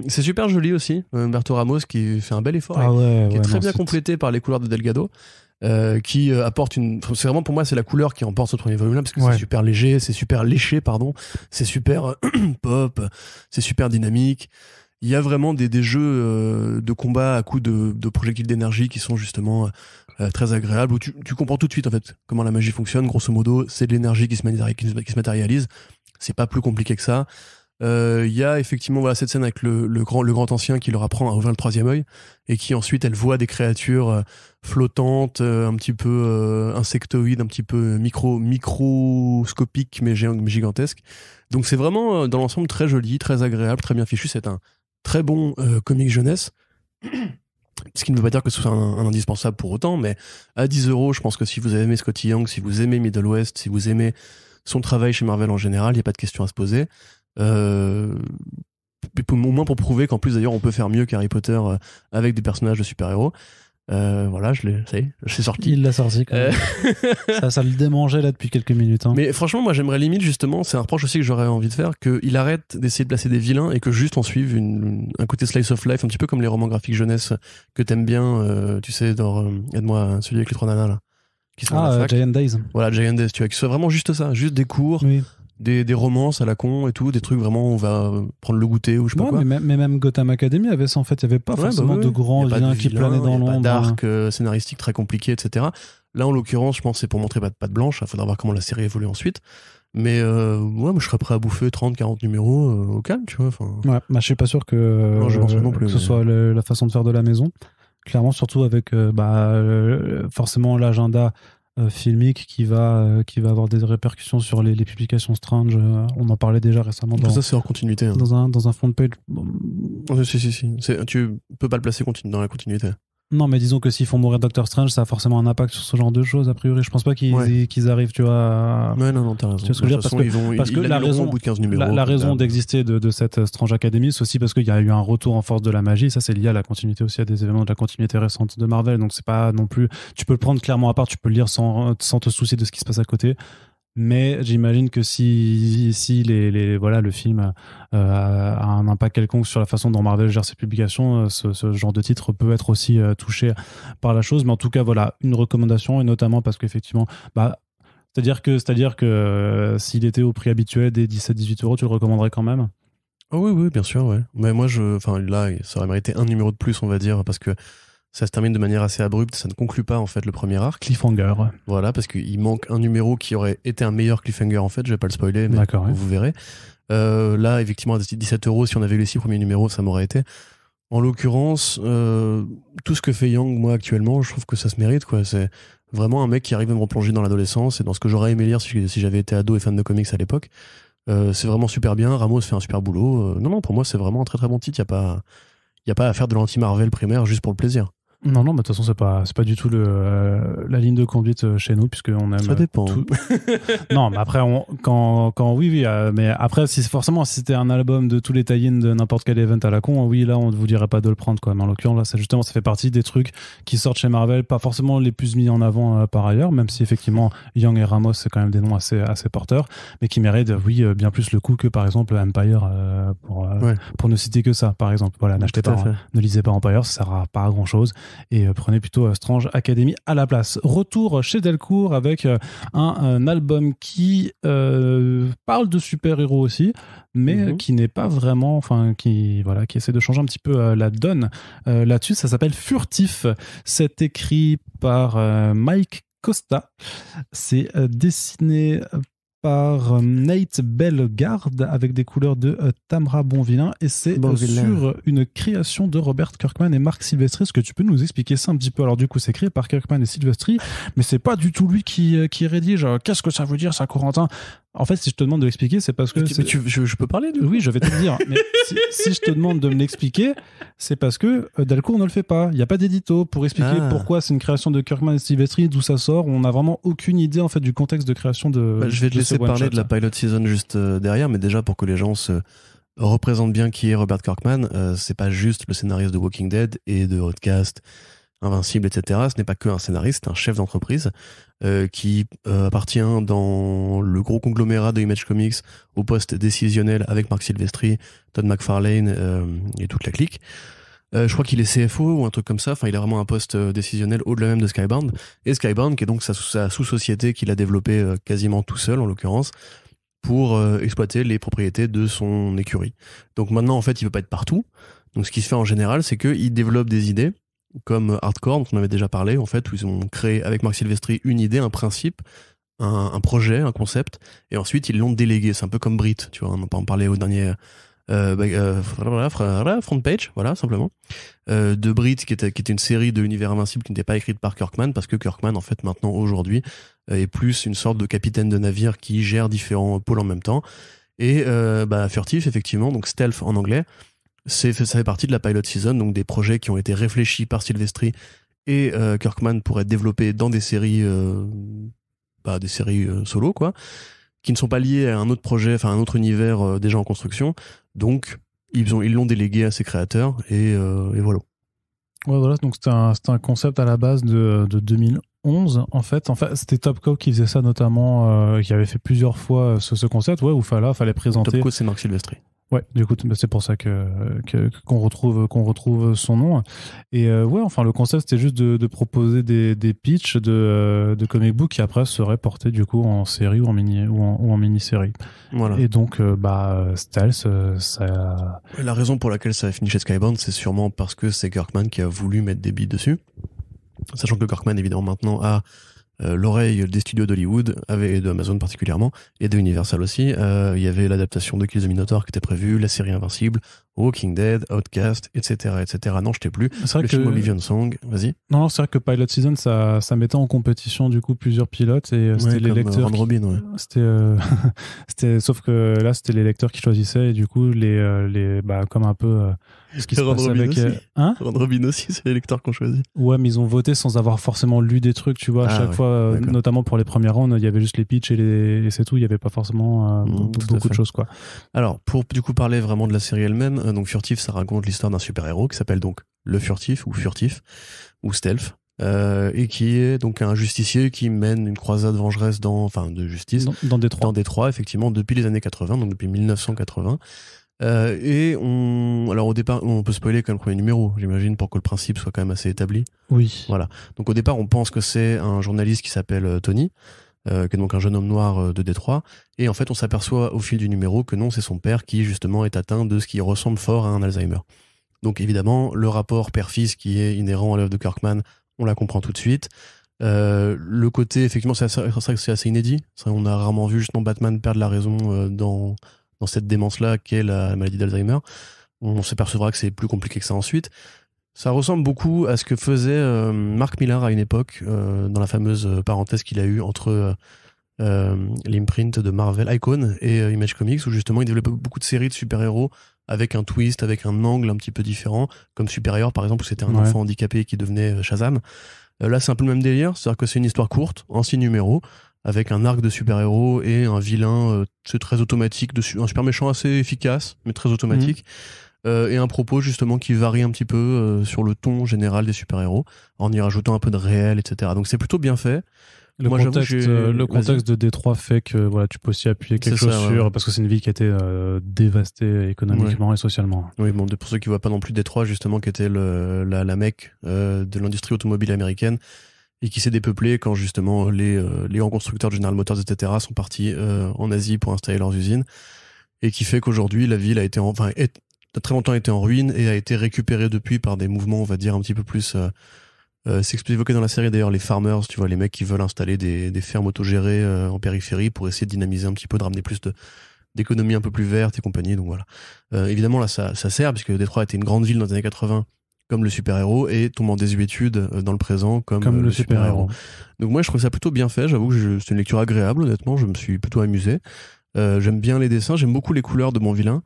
B: c'est super joli aussi. Humberto Ramos qui fait un bel effort.
A: Ah ouais,
B: qui est très
A: non,
B: bien complété par les couleurs de Delgado. Qui apporte c'est vraiment pour moi c'est la couleur qui emporte ce premier volume là parce que c'est super léger, c'est super léché pardon, c'est super pop, c'est super dynamique. Il y a vraiment des jeux de combat à coups de projectiles d'énergie qui sont justement très agréables où tu comprends tout de suite en fait comment la magie fonctionne. Grosso modo, c'est de l'énergie qui se matérialise. C'est pas plus compliqué que ça. Il y a effectivement voilà cette scène avec le grand ancien qui leur apprend à ouvrir le troisième œil et qui ensuite elle voit des créatures flottantes, un petit peu insectoïdes, un petit peu microscopiques mais gigantesques. Donc c'est vraiment dans l'ensemble très joli, très agréable, très bien fichu. C'est un très bon comic jeunesse. Ce qui ne veut pas dire que ce soit un indispensable pour autant, mais à 10€, je pense que si vous avez aimé Scotty Young, si vous aimez Middle West, si vous aimez son travail chez Marvel en général, il n'y a pas de question à se poser. Au moins pour prouver qu'en plus d'ailleurs on peut faire mieux qu'Harry Potter avec des personnages de super-héros. Voilà, ça y est, c'est sorti.
A: Il l'a sorti quand même. ça le démangeait là depuis quelques minutes. Hein.
B: Mais franchement, moi j'aimerais limite justement, c'est un reproche aussi que j'aurais envie de faire, qu'il arrête d'essayer de placer des vilains et que juste on suive un côté slice of life, un petit peu comme les romans graphiques jeunesse que t'aimes bien, tu sais, dans aide-moi, celui avec les trois nanas là. Qui sont à la fac.
A: Giant Days.
B: Voilà, Giant Days, tu vois, qui soit vraiment juste ça, juste des cours.
A: Oui.
B: Des romances à la con et tout, des trucs vraiment on va prendre le goûter ou je sais pas quoi.
A: Mais même Gotham Academy avait ça en fait, il n'y avait pas forcément de grands vilains qui planaient dans l'ombre.
B: Pas d'arc scénaristique très compliqué, etc. Là en l'occurrence, je pense que c'est pour montrer patte blanche, il faudra voir comment la série évolue ensuite. Mais moi je serais prêt à bouffer 30-40 numéros au calme, tu vois.
A: Ouais, je suis pas sûr que,
B: non, je pense pas non plus,
A: que ce soit la façon de faire de la maison. Clairement, surtout avec forcément l'agenda filmique qui va avoir des répercussions sur les publications Strange. On en parlait déjà récemment.
B: Ça c'est en continuité. Hein.
A: Dans un fond de page.
B: Si. Tu peux pas le placer dans la continuité.
A: Non, mais disons que s'ils font mourir Doctor Strange, ça a forcément un impact sur ce genre de choses, a priori. Je pense pas qu'ils arrivent, tu vois.
B: Ouais, non, t'as raison.
A: Tu vois ce que je veux dire, parce que la raison,
B: au bout de 15 numéros,
A: la raison d'exister de cette Strange Academy, c'est aussi parce qu'il y a eu un retour en force de la magie. Ça, c'est lié à la continuité aussi, à des événements de la continuité récente de Marvel. Donc, c'est pas non plus. Tu peux le prendre clairement à part, tu peux le lire sans te soucier de ce qui se passe à côté. Mais j'imagine que si voilà, le film a un impact quelconque sur la façon dont Marvel gère ses publications, ce genre de titre peut être aussi touché par la chose. Mais en tout cas, voilà, une recommandation, et notamment parce qu'effectivement, c'est-à-dire que s'il était au prix habituel des 17-18 euros, tu le recommanderais quand même?
B: Oh oui, bien sûr, ouais. Mais moi, là, ça aurait mérité un numéro de plus, on va dire, parce que ça se termine de manière assez abrupte, ça ne conclut pas en fait le premier arc.
A: Cliffhanger.
B: Voilà, parce qu'il manque un numéro qui aurait été un meilleur cliffhanger en fait, je vais pas le spoiler, mais vous verrez. Là, effectivement, à 17 euros, si on avait eu les 6 premiers numéros, ça m'aurait été. En l'occurrence, tout ce que fait Yang, moi, actuellement, je trouve que ça se mérite, quoi. C'est vraiment un mec qui arrive à me replonger dans l'adolescence et dans ce que j'aurais aimé lire si j'avais été ado et fan de comics à l'époque. C'est vraiment super bien. Ramos fait un super boulot. Non, pour moi, c'est vraiment un très très bon titre. Y a pas à faire de l'anti-Marvel primaire juste pour le plaisir.
A: Non, de toute façon, c'est pas du tout la ligne de conduite chez nous, puisqu'on aime.
B: Ça dépend.
A: Tout. Non, mais après, oui, mais après, si c'était un album de tous les tie-ins de n'importe quel event à la con, oui, là, on ne vous dirait pas de le prendre, quoi. Mais en l'occurrence, là, ça fait partie des trucs qui sortent chez Marvel, pas forcément les plus mis en avant par ailleurs, même si effectivement, Young et Ramos, c'est quand même des noms assez porteurs, mais qui méritent, oui, bien plus le coup que, par exemple, Empire, pour ne citer que ça, par exemple. Voilà, ne lisez pas Empire, ça sert pas à grand chose. Et prenez plutôt Strange Academy à la place. Retour chez Delcourt avec un album qui parle de super-héros aussi, mais qui n'est pas vraiment, qui essaie de changer un petit peu la donne là-dessus. Ça s'appelle Furtif. C'est écrit par Mike Costa. C'est dessiné par Nate Bellegarde avec des couleurs de Tamra Bonvillain, et c'est sur une création de Robert Kirkman et Marc Silvestri. Est-ce que tu peux nous expliquer ça un petit peu? Alors du coup, c'est créé par Kirkman et Silvestri, mais c'est pas du tout lui qui rédige. Qu'est-ce que ça veut dire ça, Corentin? En fait, si je te demande de l'expliquer, c'est parce que...
B: Je peux parler
A: Oui, je vais te le dire. Mais si je te demande de me l'expliquer, c'est parce que Delcourt ne le fait pas. Il n'y a pas d'édito pour expliquer pourquoi c'est une création de Kirkman et Silvestri, d'où ça sort. On n'a vraiment aucune idée en fait du contexte de création de...
B: je vais te laisser parler de la pilot season juste derrière, mais déjà pour que les gens se représentent bien qui est Robert Kirkman, c'est pas juste le scénariste de Walking Dead et de Outcast, Invincible, etc. Ce n'est pas que un scénariste, c'est un chef d'entreprise qui appartient dans le gros conglomérat de Image Comics au poste décisionnel avec Marc Silvestri, Todd McFarlane et toute la clique. Je crois qu'il est CFO ou un truc comme ça. Enfin, il a vraiment un poste décisionnel au-delà même de Skybound. Et Skybound, qui est donc sa sous-société qu'il a développée quasiment tout seul, en l'occurrence, pour exploiter les propriétés de son écurie. Donc maintenant, en fait, il veut pas être partout. Donc ce qui se fait en général, c'est qu'il développe des idées, comme Hardcore, dont on avait déjà parlé, en fait, où ils ont créé avec Marc Silvestri une idée, un principe, un projet, un concept, et ensuite ils l'ont délégué. C'est un peu comme Brit, tu vois, on en parlait au dernier front page, voilà, simplement. De Brit, qui était une série de l'univers invincible qui n'était pas écrite par Kirkman, parce que Kirkman, en fait, maintenant, aujourd'hui, est plus une sorte de capitaine de navire qui gère différents pôles en même temps. Et Furtif, effectivement, donc stealth en anglais, ça fait partie de la pilot season, donc des projets qui ont été réfléchis par Silvestri et Kirkman pour être développés dans des séries solo, quoi, qui ne sont pas liés à un autre projet, enfin un autre univers déjà en construction. Donc ils l'ont délégué à ses créateurs et voilà.
A: Ouais, voilà, donc c'était un concept à la base de 2011 en fait. C'était Topco qui faisait ça notamment, qui avait fait plusieurs fois ce concept, où fallait présenter.
B: Topco, c'est Marc Silvestri.
A: Ouais, du coup, c'est pour ça qu'on retrouve son nom. Et le concept, c'était juste de proposer des pitchs de comic book qui après seraient portés du coup en série ou en mini-série.
B: Voilà.
A: Et donc, Stealth, ça...
B: La raison pour laquelle ça a fini chez Skybound, c'est sûrement parce que c'est Kirkman qui a voulu mettre des billes dessus. Sachant que Kirkman, évidemment, maintenant a l'oreille des studios d'Hollywood, et de Amazon particulièrement, et de Universal aussi. Il y avait l'adaptation de Kill the Minotaur qui était prévue, la série Invincible, Walking Dead, Outcast, etc., etc. Non, je t'ai plus.
A: C'est vrai
B: Le film Oblivion Song, vas-y.
A: Non, c'est vrai que Pilot Season, ça mettait en compétition du coup plusieurs pilotes et c'était les lecteurs.
B: Round Robin, ouais.
A: Sauf que là, c'était les lecteurs qui choisissaient et du coup, comme un peu ce qui se passe avec.
B: Round Robin aussi, c'est les lecteurs qu'on choisit.
A: Ouais, mais ils ont voté sans avoir forcément lu des trucs, tu vois. À chaque fois, notamment pour les premières rounds, il y avait juste les pitchs et c'est tout. Il n'y avait pas forcément beaucoup de choses, quoi.
B: Alors, pour du coup parler vraiment de la série elle-même, donc Furtif, ça raconte l'histoire d'un super-héros qui s'appelle donc Le Furtif ou Stealth. Et qui est donc un justicier qui mène une croisade vengeresse de justice
A: dans Détroit.
B: Dans Détroit, effectivement, depuis les années 80, donc depuis 1980. Alors au départ, on peut spoiler quand même le premier numéro, j'imagine, pour que le principe soit quand même assez établi.
A: Oui.
B: Voilà. Donc au départ, on pense que c'est un journaliste qui s'appelle Tony, qui est donc un jeune homme noir de Détroit. Et en fait, on s'aperçoit au fil du numéro que non, c'est son père qui justement est atteint de ce qui ressemble fort à un Alzheimer. Donc évidemment, le rapport père-fils qui est inhérent à l'œuvre de Kirkman, on la comprend tout de suite. Le côté, effectivement, c'est assez inédit. On a rarement vu justement Batman perdre la raison dans cette démence-là qu'est la maladie d'Alzheimer. On s'apercevra que c'est plus compliqué que ça ensuite. Ça ressemble beaucoup à ce que faisait Mark Millar à une époque, dans la fameuse parenthèse qu'il a eue entre l'imprint de Marvel Icon et Image Comics, où justement il développait beaucoup de séries de super-héros avec un twist, avec un angle un petit peu différent, comme Superior par exemple, où c'était un enfant handicapé qui devenait Shazam. Là, c'est un peu le même délire, c'est-à-dire que c'est une histoire courte, en 6 numéros, avec un arc de super-héros et un vilain c'est très automatique, un super méchant assez efficace, mais très automatique, et un propos justement qui varie un petit peu sur le ton général des super-héros, en y rajoutant un peu de réel, etc. Donc c'est plutôt bien fait.
A: Le contexte de Détroit fait que voilà, tu peux aussi appuyer quelque chose sur, parce que c'est une ville qui a été dévastée économiquement et socialement.
B: Oui, bon, pour ceux qui ne voient pas non plus Détroit, justement, qui était la Mecque de l'industrie automobile américaine et qui s'est dépeuplée quand justement les grands constructeurs de General Motors, etc., sont partis en Asie pour installer leurs usines, et qui fait qu'aujourd'hui la ville a très longtemps été en ruine et a été récupérée depuis par des mouvements, on va dire, un petit peu plus c'est évoqué dans la série d'ailleurs, les farmers, tu vois, les mecs qui veulent installer des fermes autogérées en périphérie pour essayer de dynamiser un petit peu, de ramener plus d'économie un peu plus verte et compagnie. Donc voilà. Évidemment là ça sert, puisque Détroit était une grande ville dans les années 80 comme le super-héros, et tombe en désuétude dans le présent comme le super-héros. Donc moi je trouve ça plutôt bien fait, j'avoue que c'est une lecture agréable, honnêtement, je me suis plutôt amusé. J'aime bien les dessins, j'aime beaucoup les couleurs de Bon Vilain,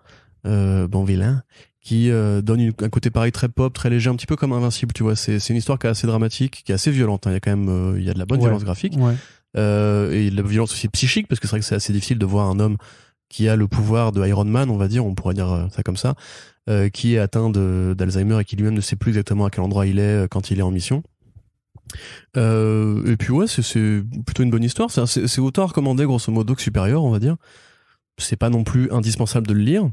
B: qui donne un côté pareil très pop, très léger, un petit peu comme Invincible, tu vois. C'est une histoire qui est assez dramatique, qui est assez violente, hein. Il y a quand même il y a de la bonne violence graphique, et de la violence aussi psychique, parce que c'est vrai que c'est assez difficile de voir un homme qui a le pouvoir de Iron Man, on va dire, on pourrait dire ça comme ça, qui est atteint d'Alzheimer et qui lui-même ne sait plus exactement à quel endroit il est quand il est en mission. Et puis ouais, c'est plutôt une bonne histoire. C'est autant recommandé grosso modo que Supérieur, on va dire. C'est pas non plus indispensable de le lire.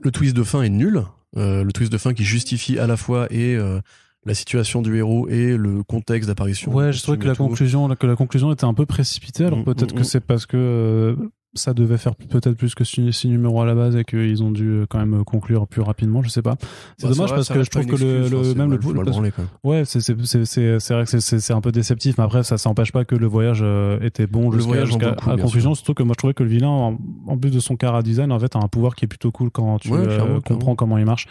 B: Le twist de fin est nul. Le twist de fin qui justifie à la fois la situation du héros et le contexte d'apparition.
A: Ouais, je trouvais que la conclusion était un peu précipitée. Alors peut-être que c'est parce que ça devait faire peut-être plus que 6 numéros à la base et qu'ils ont dû quand même conclure plus rapidement, je sais pas. C'est dommage parce que je trouve que c'est vrai que c'est un peu déceptif, mais après ça empêche pas que le voyage était bon jusqu'à la conclusion. Surtout que moi je trouvais que le vilain, en plus de son cara design, en fait a un pouvoir qui est plutôt cool quand tu comprends comment il marche.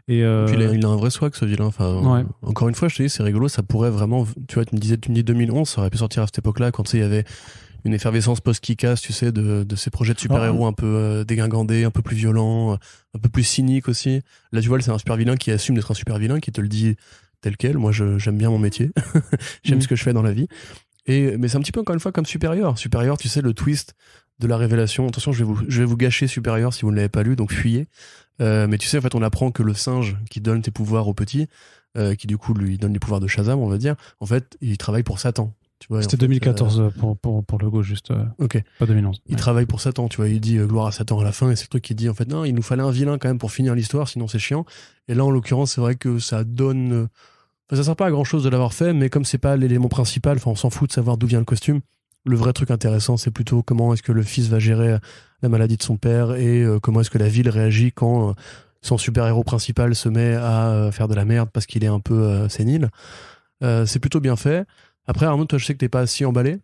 A: Et
B: puis il a un vrai swag, ce vilain. Enfin, encore une fois, je te dis, c'est rigolo, ça pourrait vraiment, tu vois, tu me dis 2011, ça aurait pu sortir à cette époque-là, quand tu sais, il y avait une effervescence post-Kick-Ass, tu sais, de ces projets de super-héros un peu dégingandés, un peu plus violents, un peu plus cyniques aussi. Là, tu vois, c'est un super-vilain qui assume d'être un super-vilain, qui te le dit tel quel. Moi, j'aime bien mon métier. J'aime ce que je fais dans la vie. Mais c'est un petit peu, encore une fois, comme Supérieur. Supérieur, tu sais, le twist de la révélation. Attention, je vais vous gâcher Supérieur si vous ne l'avez pas lu, donc fuyez. Mais tu sais, en fait, on apprend que le singe qui donne tes pouvoirs au petit, qui du coup lui donne les pouvoirs de Shazam, on va dire, en fait, il travaille pour Satan.
A: C'était 2014 pour le go, juste pas 2011.
B: Il travaille pour Satan, tu vois, il dit gloire à Satan à la fin, et c'est le truc qui dit en fait non, il nous fallait un vilain quand même pour finir l'histoire, sinon c'est chiant. Et là en l'occurrence, c'est vrai que ça donne ça sert pas à grand chose de l'avoir fait, mais comme c'est pas l'élément principal, on s'en fout de savoir d'où vient le costume. Le vrai truc intéressant, c'est plutôt comment est-ce que le fils va gérer la maladie de son père, et comment est-ce que la ville réagit quand son super-héros principal se met à faire de la merde parce qu'il est un peu sénile. C'est plutôt bien fait. Après, Arnaud, toi, je sais que t'es pas si emballé.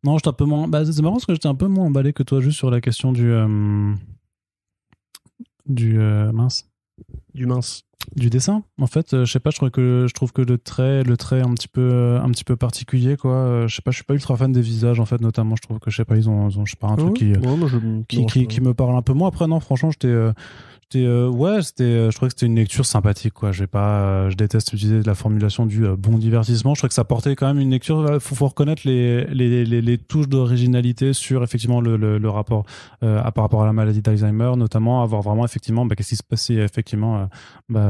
A: Non, j'étais un peu moins. C'est marrant parce que j'étais un peu moins emballé que toi, juste sur la question mince.
B: Du mince.
A: Du dessin, en fait, je sais pas, je trouve que le trait est un petit peu particulier, quoi. Je sais pas, je suis pas ultra fan des visages, en fait, notamment. Je trouve que, je sais pas, ils ont je sais pas, un truc qui me parle un peu moins. Après, non, franchement, je trouvais que c'était une lecture sympathique, quoi. Je déteste utiliser la formulation du bon divertissement. Je trouvais que ça portait quand même une lecture. Faut reconnaître les touches d'originalité sur effectivement le rapport par rapport à la maladie d'Alzheimer, notamment avoir vraiment effectivement qu'est-ce qui se passe si effectivement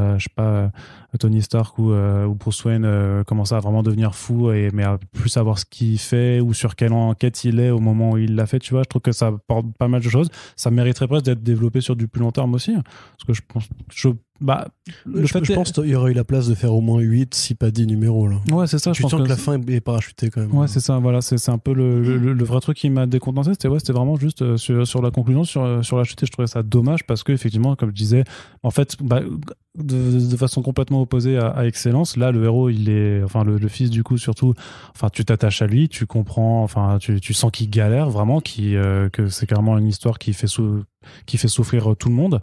A: je sais pas, Tony Stark ou Bruce Wayne commençait à vraiment devenir fou mais à plus savoir ce qu'il fait ou sur quelle enquête il est au moment où il l'a fait, tu vois. Je trouve que ça porte pas mal de choses. Ça mériterait presque d'être développé sur du plus long terme aussi, parce que je pense
B: je pense qu'il y aurait eu la place de faire au moins 8 si pas 10 numéros là.
A: Ouais, c'est ça.
B: Tu sens que la fin est parachutée quand même.
A: Ouais, c'est ça. Voilà, c'est un peu le vrai truc qui m'a décontenancé. C'était vraiment juste sur la conclusion, sur la chute. Et je trouvais ça dommage parce que effectivement, comme je disais, en fait, de façon complètement opposée à Excellence, là, le héros, il est, enfin, le fils du coup surtout. Enfin, tu t'attaches à lui, tu comprends. Enfin, tu sens qu'il galère vraiment, que c'est carrément une histoire qui fait souffrir tout le monde.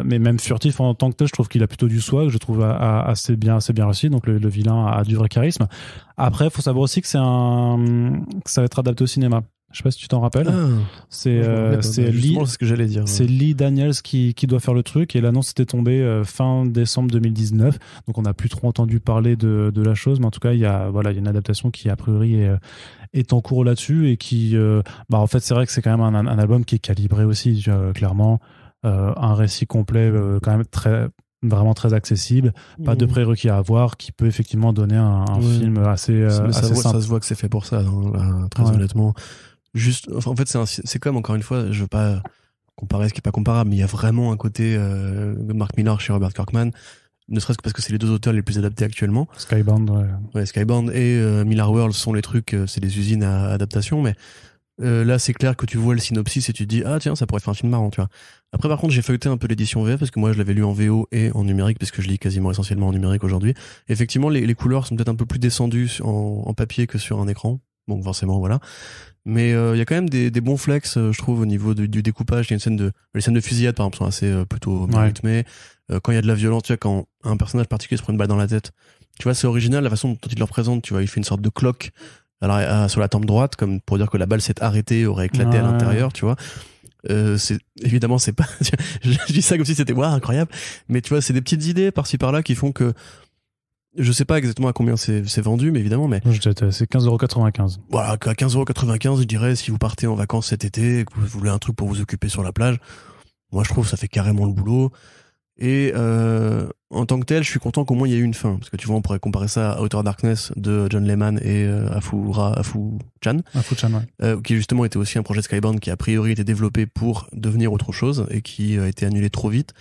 A: Mais même furtif en tant que tel, je trouve qu'il a plutôt du swag, je trouve assez bien réussi. Donc le vilain a du vrai charisme. Après, il faut savoir aussi que ça va être adapté au cinéma. Je sais pas si tu t'en rappelles. C'est Lee,
B: c'est ce que j'allais dire.
A: C'est Lee Daniels qui doit faire le truc, et l'annonce était tombée fin décembre 2019. Donc on n'a plus trop entendu parler de la chose, mais en tout cas il y a une adaptation qui a priori est en cours là-dessus, et qui en fait c'est vrai que c'est quand même un album qui est calibré aussi, clairement. Un récit complet quand même vraiment très accessible, pas de prérequis à avoir, qui peut effectivement donner un film assez simple.
B: Ça se voit que c'est fait pour ça, là, très honnêtement. Juste, en fait, c'est comme, encore une fois, je veux pas comparer ce qui est pas comparable, mais il y a vraiment un côté Mark Millar chez Robert Kirkman, ne serait-ce que parce que c'est les deux auteurs les plus adaptés actuellement.
A: Skybound,
B: ouais, Skybound et Millar World sont les trucs, c'est des usines à adaptation, mais là, c'est clair que tu vois le synopsis et tu te dis, ah tiens, ça pourrait faire un film marrant, tu vois. Après, par contre, j'ai feuilleté un peu l'édition VF parce que moi, je l'avais lu en VO et en numérique, parce que je lis quasiment essentiellement en numérique aujourd'hui. Effectivement, les couleurs sont peut-être un peu plus descendues en papier que sur un écran. Donc, forcément, voilà. Mais il y a quand même des bons flex, je trouve, au niveau du découpage. Il y a les scènes de fusillade, par exemple, sont assez plutôt bien rythmées. Quand il y a de la violence, tu vois, quand un personnage particulier se prend une balle dans la tête, tu vois, c'est original la façon dont il le représente. Tu vois, il fait une sorte de cloque. Alors, sur la tempe droite, comme pour dire que la balle s'est arrêtée, aurait éclaté à l'intérieur, tu vois. Évidemment, c'est pas, je dis ça comme si c'était, incroyable. Mais tu vois, c'est des petites idées par-ci par-là qui font que, je sais pas exactement à combien c'est vendu, mais évidemment, mais.
A: C'est 15,95 €.
B: Voilà, à 15,95 €, je dirais, si vous partez en vacances cet été, et que vous voulez un truc pour vous occuper sur la plage. Moi, je trouve que ça fait carrément le boulot. Et en tant que tel, je suis content qu'au moins il y ait eu une fin, parce que tu vois, on pourrait comparer ça à Outer Darkness de John Layman et Afu-Chan, qui justement était aussi un projet de Skybound qui a priori été développé pour devenir autre chose et qui a été annulé trop vite.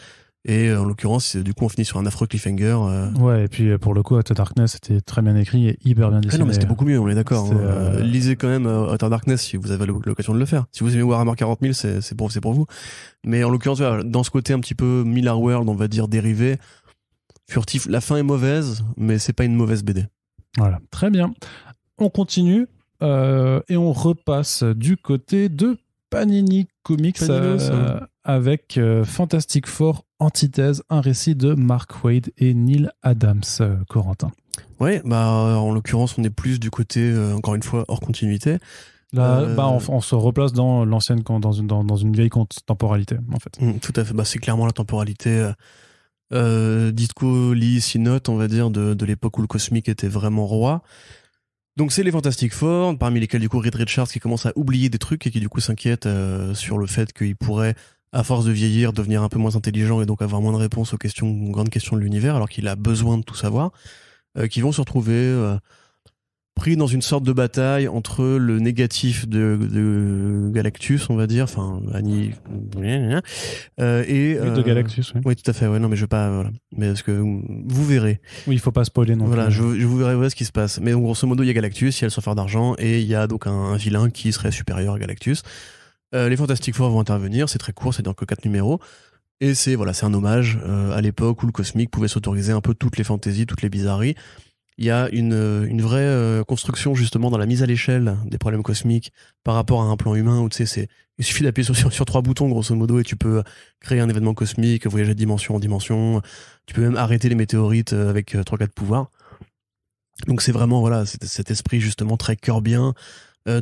B: Et en l'occurrence, du coup, on finit sur un affreux cliffhanger.
A: Ouais, et puis pour le coup, Outer Darkness c'était très bien écrit et hyper bien dessiné.
B: Non, mais c'était beaucoup mieux, on est d'accord. Lisez quand même Outer Darkness si vous avez l'occasion de le faire. Si vous aimez Warhammer 40 000, c'est pour vous. Mais en l'occurrence, dans ce côté un petit peu Millar World, on va dire dérivé, furtif, la fin est mauvaise, mais c'est pas une mauvaise BD.
A: Voilà, très bien. On continue et on repasse du côté de Panini Comics avec Fantastic Four Antithèse, un récit de Mark Waid et Neil Adams, Corentin.
B: Ouais, en l'occurrence, on est plus du côté, encore une fois, hors continuité.
A: Là, on se replace dans l'ancienne, dans une vieille temporalité, en fait.
B: Tout à fait. C'est clairement la temporalité Ditko Lee Sinot, on va dire, de l'époque où le cosmique était vraiment roi. Donc c'est les Fantastic Four, parmi lesquels du coup Reed Richards qui commence à oublier des trucs et qui du coup s'inquiète sur le fait qu'il pourrait, à force de vieillir, devenir un peu moins intelligent et donc avoir moins de réponses aux grandes questions de l'univers, alors qu'il a besoin de tout savoir, qui vont se retrouver pris dans une sorte de bataille entre le négatif de Galactus, on va dire, enfin Annie et
A: de Galactus, oui.
B: Oui, tout à fait. Ouais, non, mais je veux pas, voilà. Mais parce que vous verrez.
A: Oui, il faut pas spoiler non plus.
B: Voilà, je vous verrai ce qui se passe. Mais donc, grosso modo, il y a Galactus, il y a le surfeur d'argent et il y a donc un vilain qui serait supérieur à Galactus. Les Fantastic Four vont intervenir, c'est très court, c'est donc que 4 numéros. Et c'est un hommage à l'époque où le cosmique pouvait s'autoriser un peu toutes les fantaisies, toutes les bizarreries. il y a une vraie construction justement dans la mise à l'échelle des problèmes cosmiques par rapport à un plan humain où tu sais, il suffit d'appuyer sur 3 boutons grosso modo et tu peux créer un événement cosmique, voyager de dimension en dimension. Tu peux même arrêter les météorites avec 3-4 pouvoirs. Donc c'est vraiment voilà cet esprit justement très Kirbien,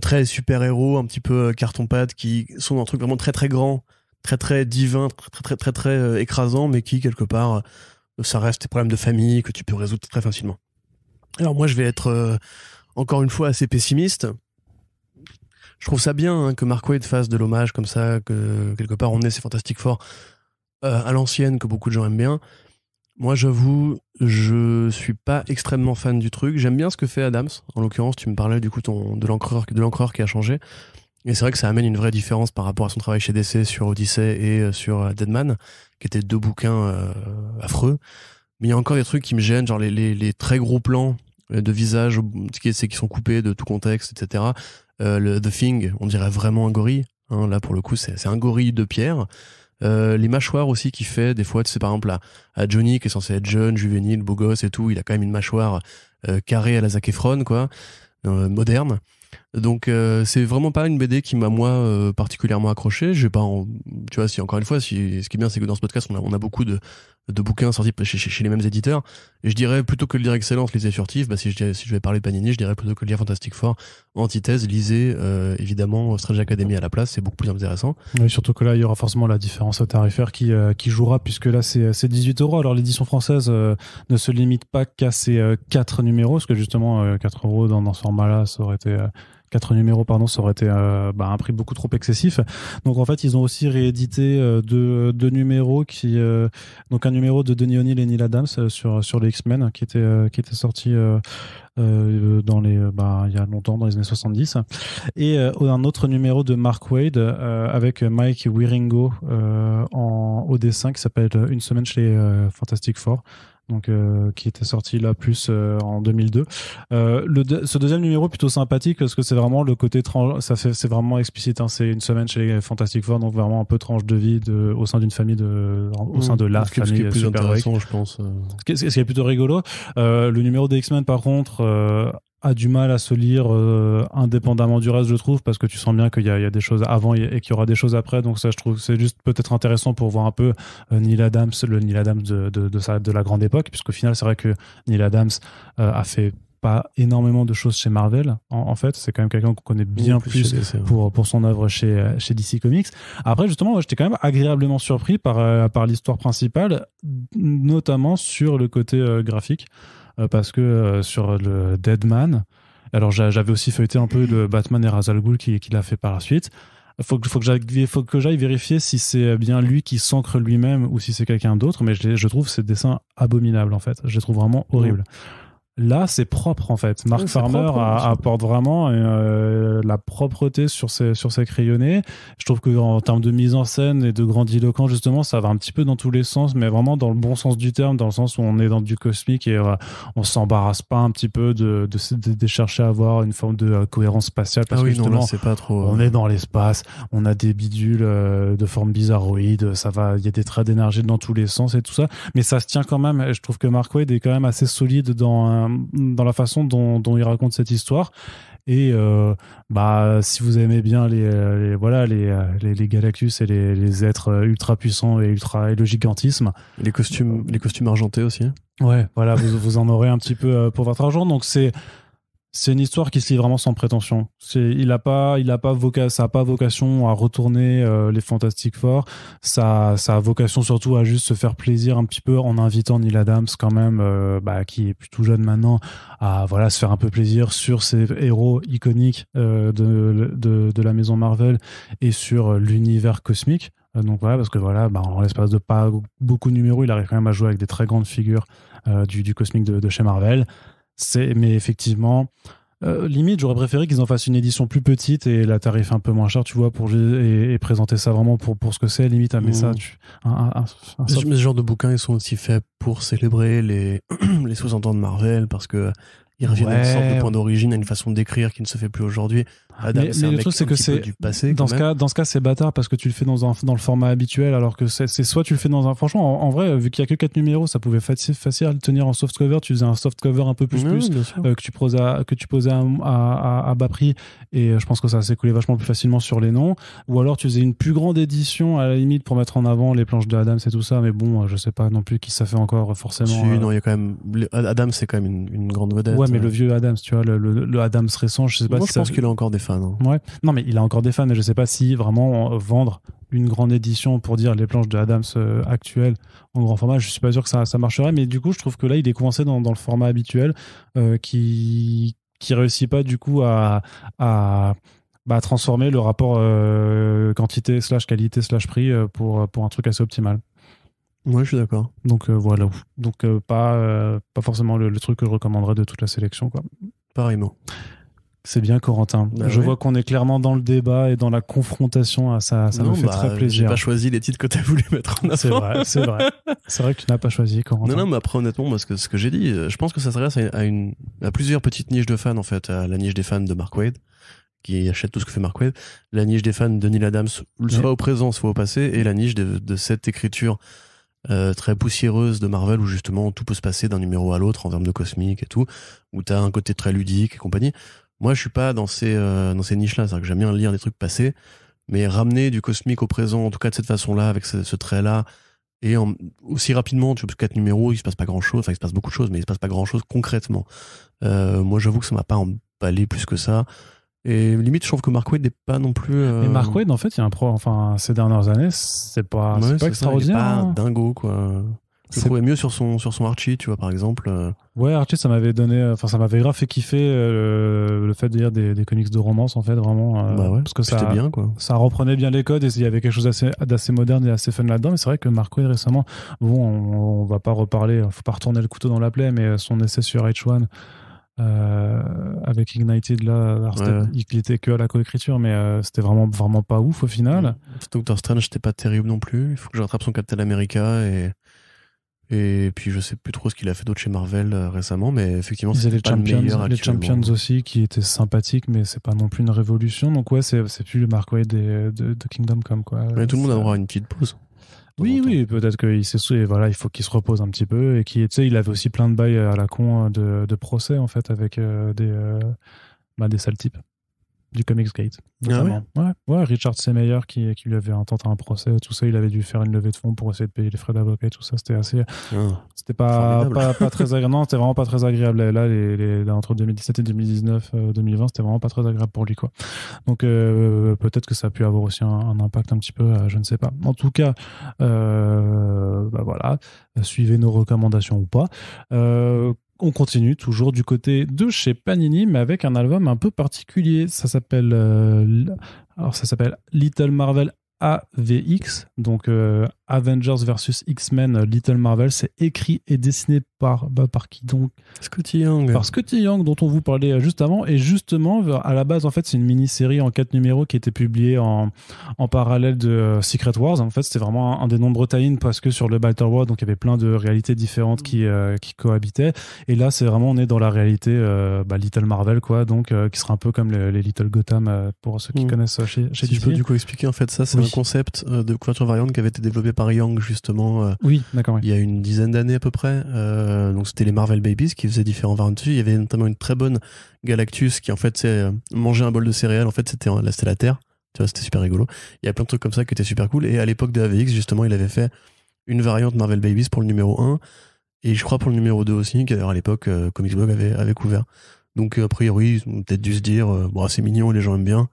B: très super-héros, un petit peu carton-pâte, qui sont dans un truc vraiment très très grand, très très divin, très écrasant, mais qui quelque part ça reste des problèmes de famille que tu peux résoudre très facilement. Alors moi je vais être encore une fois assez pessimiste. Je trouve ça bien que Mark Waid fasse de l'hommage comme ça, que quelque part on ait ces Fantastic Four à l'ancienne que beaucoup de gens aiment bien. Moi, j'avoue, je suis pas extrêmement fan du truc. J'aime bien ce que fait Adams. En l'occurrence, tu me parlais du coup de l'encreur qui a changé. Et c'est vrai que ça amène une vraie différence par rapport à son travail chez DC sur Odyssey et sur Deadman, qui étaient 2 bouquins affreux. Mais il y a encore des trucs qui me gênent, genre les très gros plans de visage qui sont coupés de tout contexte, etc. Le The Thing, on dirait vraiment un gorille. Hein, là, pour le coup, c'est un gorille de pierre. Les mâchoires aussi qu'il fait des fois, tu sais, par exemple à Johnny qui est censé être jeune, juvénile, beau gosse et tout, il a quand même une mâchoire carrée à la Zac Efron quoi, moderne. Donc c'est vraiment pas une BD qui m'a moi particulièrement accroché. J'ai pas tu vois, si encore une fois, ce qui est bien, c'est que dans ce podcast on a beaucoup de bouquins sortis chez les mêmes éditeurs, et je dirais plutôt que de lire Excellence, lisez Furtif. Si je vais parler de Panini, je dirais plutôt que de lire Fantastic Four, antithèse, lisez évidemment Strange Academy à la place, c'est beaucoup plus intéressant.
A: Oui, surtout que là il y aura forcément la différence tarifaire qui jouera, puisque là c'est 18€. Alors l'édition française ne se limite pas qu'à ces 4 numéros, parce que justement 4€ dans ce format là ça aurait été 4 numéros, pardon, ça aurait été un prix beaucoup trop excessif. Donc en fait, ils ont aussi réédité deux numéros donc un numéro de Denny O'Neil et Neil Adams sur les X-Men qui était sorti dans il y a longtemps, dans les années 70, et un autre numéro de Mark Waid avec Mike Wieringo au dessin, qui s'appelle Une semaine chez Fantastic Four, donc qui était sorti là plus en 2002. Ce deuxième numéro est plutôt sympathique parce que c'est vraiment le côté c'est vraiment explicite, hein. C'est une semaine chez les Fantastic Four, donc vraiment un peu tranche de vie au sein d'une famille au sein de la famille.
B: Ce qui est plus intéressant, je pense.
A: Ce qui est plutôt rigolo. Le numéro des X-Men, par contre, a du mal à se lire indépendamment du reste, je trouve, parce que tu sens bien qu'il y a des choses avant et qu'il y aura des choses après. Donc ça, je trouve que c'est juste peut-être intéressant pour voir un peu Neil Adams, le Neil Adams de la grande époque, puisqu'au final, c'est vrai que Neil Adams a fait pas énormément de choses chez Marvel. En fait, c'est quand même quelqu'un qu'on connaît bien plus pour son œuvre chez DC Comics. Après, justement, moi, j'étais quand même agréablement surpris par l'histoire principale, notamment sur le côté graphique. Parce que sur le Deadman, alors j'avais aussi feuilleté un peu le Batman et Ra's al Ghul qui l'a fait par la suite. Faut que j'aille vérifier si c'est bien lui qui s'ancre lui-même ou si c'est quelqu'un d'autre, mais je trouve ces dessins abominables, en fait. Je les trouve vraiment horribles. Là, c'est propre, en fait. Mark Farmer apporte vraiment la propreté sur ses crayonnés. Je trouve que en termes de mise en scène et de grandiloquence, justement, ça va un petit peu dans tous les sens, mais vraiment dans le bon sens du terme, dans le sens où on est dans du cosmique et on s'embarrasse pas un petit peu de chercher à avoir une forme de cohérence spatiale, parce que justement,
B: non, là, c'est pas trop,
A: on est dans l'espace, on a des bidules de forme bizarroïde, il y a des traits d'énergie dans tous les sens et tout ça, mais ça se tient quand même. Je trouve que Mark Waid est quand même assez solide dans la façon dont il raconte cette histoire. Et si vous aimez bien les Galactus et les êtres ultra puissants et le gigantisme,
B: les costumes argentés aussi.
A: Ouais, voilà, vous en aurez un petit peu pour votre argent. Donc c'est une histoire qui se lit vraiment sans prétention. Ça a pas vocation à retourner les Fantastic Four. Ça a vocation surtout à juste se faire plaisir un petit peu en invitant Neil Adams quand même, qui est plutôt jeune maintenant, à se faire un peu plaisir sur ces héros iconiques de la maison Marvel et sur l'univers cosmique. Donc voilà, parce que en l'espace de pas beaucoup de numéros, il arrive quand même à jouer avec des très grandes figures du cosmique de chez Marvel. Mais effectivement, limite, j'aurais préféré qu'ils en fassent une édition plus petite et la tarif un peu moins cher, tu vois, et présenter ça vraiment pour ce que c'est, limite un message.
B: Ce genre de bouquins, ils sont aussi faits pour célébrer les sous-entendants de Marvel, parce que ils reviennent à une sorte de point d'origine, à une façon d'écrire qui ne se fait plus aujourd'hui. Adam,
A: mais le truc, c'est que c'est
B: du passé.
A: Dans ce cas, c'est bâtard parce que tu le fais dans le format habituel, alors que c'est soit tu le fais dans un. Franchement, en vrai, vu qu'il y a que 4 numéros, ça pouvait facile à le tenir en soft cover. Tu faisais un soft cover un peu plus que tu posais à bas prix, et je pense que ça s'est coulé vachement plus facilement sur les noms. Ou alors tu faisais une plus grande édition à la limite pour mettre en avant les planches de Adam, c'est tout ça. Mais bon, je sais pas non plus qui ça fait encore forcément.
B: Non, il y a quand même Adam, c'est quand même une grande vedette.
A: Ouais, mais le vieux Adams, tu vois, le Adams récent, je sais pas.
B: Moi, je pense qu'il a encore des fans. Hein.
A: Ouais. Non, mais il a encore des fans, mais je sais pas si vraiment vendre une grande édition pour dire les planches de Adams actuelles en grand format, je suis pas sûr que ça marcherait. Mais du coup, je trouve que là, il est coincé dans le format habituel qui réussit pas du coup à transformer le rapport quantité / qualité / prix pour un truc assez optimal.
B: Ouais, je suis d'accord.
A: Donc voilà. Donc pas forcément le truc que je recommanderais de toute la sélection, quoi.
B: Pareillement.
A: C'est bien, Corentin. Je vois qu'on est clairement dans le débat et dans la confrontation. Ça me fait très plaisir.
B: J'ai pas choisi les titres que tu as voulu mettre en avant.
A: C'est vrai. C'est vrai que tu n'as pas choisi, Corentin.
B: Non, mais après, honnêtement, moi, ce que j'ai dit, je pense que ça s'adresse à plusieurs petites niches de fans, en fait. À la niche des fans de Mark Waid, qui achètent tout ce que fait Mark Waid, la niche des fans de Neil Adams, soit au présent, soit au passé, et la niche de cette écriture très poussiéreuse de Marvel, où justement tout peut se passer d'un numéro à l'autre en termes de cosmique et tout, où t'as un côté très ludique et compagnie. Moi, je suis pas dans ces niches-là. C'est-à-dire que j'aime bien lire des trucs passés, mais ramener du cosmique au présent, en tout cas de cette façon-là, avec ce trait-là, et aussi rapidement, tu vois, parce que 4 numéros, il se passe pas grand-chose. Enfin, il se passe beaucoup de choses, mais il se passe pas grand-chose concrètement. Moi, j'avoue que ça m'a pas emballé plus que ça. Et limite, je trouve que Mark Waid n'est pas non plus.
A: Mais Mark Waid, en fait, il y a ces dernières années, c'est pas extraordinaire.
B: C'est pas dingo, quoi. Je trouvais mieux sur son Archie, tu vois, par exemple.
A: Ouais, Archie, ça m'avait grave fait kiffer le fait de lire des comics de romance, en fait, vraiment. Parce que
B: c'était bien, quoi.
A: Ça reprenait bien les codes et il y avait quelque chose d'assez moderne et assez fun là-dedans. Mais c'est vrai que Mark Waid, récemment, bon, on va pas reparler, faut pas retourner le couteau dans la plaie, mais son essai sur H1, avec Ignited, là, il était que à la coécriture, mais c'était vraiment pas ouf au final.
B: Doctor Strange, c'était pas terrible non plus. Il faut que je rattrape son Captain America et puis je sais plus trop ce qu'il a fait d'autre chez Marvel récemment, mais effectivement c'est pas le meilleur.
A: Les Champions aussi qui étaient sympathiques, mais c'est pas non plus une révolution. Donc ouais, c'est plus le Mark Waid de Kingdom Come, quoi.
B: Mais tout le monde a droit à une petite pause.
A: Oui, peut-être qu'il il faut qu'il se repose un petit peu et il avait aussi plein de bails à la con de procès en fait avec des sales types du Comics Gate. Ouais, Richard Semeyer qui lui avait intenté un procès, tout ça, il avait dû faire une levée de fonds pour essayer de payer les frais d'avocat et tout ça, c'était assez c'était pas très agréable. Non, c'était vraiment pas très agréable là entre 2017 et 2019 2020, c'était vraiment pas très agréable pour lui, quoi. Donc peut-être que ça a pu avoir aussi un impact un petit peu, je ne sais pas. En tout cas, voilà, suivez nos recommandations ou pas. On continue toujours du côté de chez Panini, mais avec un album un peu particulier. Ça s'appelle Little Marvel AVX, donc Avengers versus X-Men Little Marvel. C'est écrit et dessiné par qui donc?
B: Scotty Young.
A: Par Scotty Young, dont on vous parlait juste avant. Et justement, à la base, en fait, c'est une mini-série en 4 numéros qui était publiée en parallèle de Secret Wars. En fait, c'était vraiment un des nombreux tie-ins parce que sur le Battle World, donc il y avait plein de réalités différentes qui cohabitaient. Et là, c'est vraiment, on est dans la réalité Little Marvel, quoi, donc qui sera un peu comme les Little Gotham pour ceux qui connaissent chez
B: si
A: DC.
B: je peux du coup expliquer, en fait, ça, c'est un concept de couverture variante qui avait été développé par Young, justement.
A: Oui, d'accord.
B: Il y a une dizaine d'années à peu près. Donc c'était les Marvel Babies qui faisaient différents variantes dessus. Il y avait notamment une très bonne Galactus qui en fait mangeait un bol de céréales. En fait c'était la Terre. Tu vois, c'était super rigolo. Il y a plein de trucs comme ça qui étaient super cool. Et à l'époque de AVX, justement, il avait fait une variante Marvel Babies pour le numéro 1 et je crois pour le numéro 2 aussi, qui d'ailleurs à l'époque Comics Blog avait couvert. Donc a priori ils ont peut-être dû se dire c'est mignon, les gens aiment bien,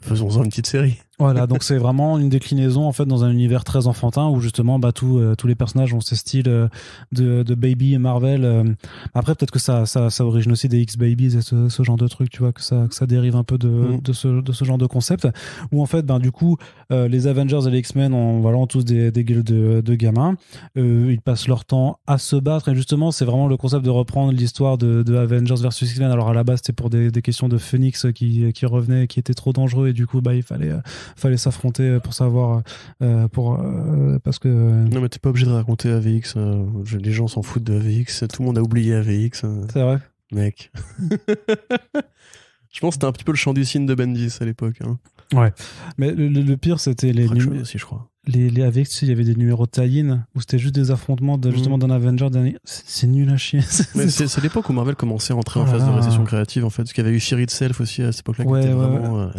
B: faisons-en une petite série.
A: Voilà, donc c'est vraiment une déclinaison en fait dans un univers très enfantin où justement tous les personnages ont ce style de Baby et Marvel. Après peut-être que ça origine aussi des X-Babies et ce genre de trucs, tu vois, que ça dérive un peu de ce genre de concept où en fait du coup les Avengers et les X-Men ont tous des gueules de gamins. Ils passent leur temps à se battre et justement c'est vraiment le concept de reprendre l'histoire de Avengers versus X-Men. Alors à la base c'était pour des questions de Phoenix qui revenaient, qui étaient trop dangereux et du coup il fallait s'affronter pour savoir parce que
B: non mais t'es pas obligé de raconter AVX, les gens s'en foutent de AVX, tout le monde a oublié AVX,
A: c'est vrai
B: mec. Je pense que c'était un petit peu le chant du cygne de Bendis à l'époque. Hein.
A: Ouais. Mais le pire, c'était les
B: numéros aussi, je crois.
A: Avec, tu sais, il y avait des numéros de tie-in où c'était juste des affrontements justement d'un Avenger. C'est nul à chier.
B: C'est l'époque où Marvel commençait à entrer en phase de récession créative, en fait. Parce qu'il y avait eu Fear Itself aussi à cette époque-là, qui était vraiment.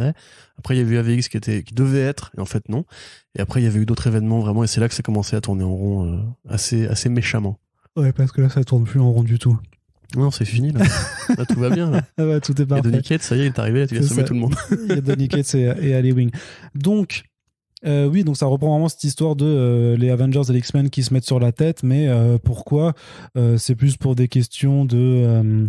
B: Après, il y avait eu AVX qui devait être, et en fait, non. Et après, il y avait eu d'autres événements vraiment, et c'est là que ça commençait à tourner en rond assez méchamment.
A: Ouais, parce que là, ça tourne plus en rond du tout.
B: Non, c'est fini là. Là, tout va bien. Là.
A: Ouais, tout est parfait.
B: Et Donny Cates, ça y est, il est arrivé, là, tu vas sauver tout le monde.
A: Il y a Donny Cates et Ali Wing. Donc, oui, donc ça reprend vraiment cette histoire de les Avengers et les X-Men qui se mettent sur la tête, mais pourquoi c'est plus pour des questions de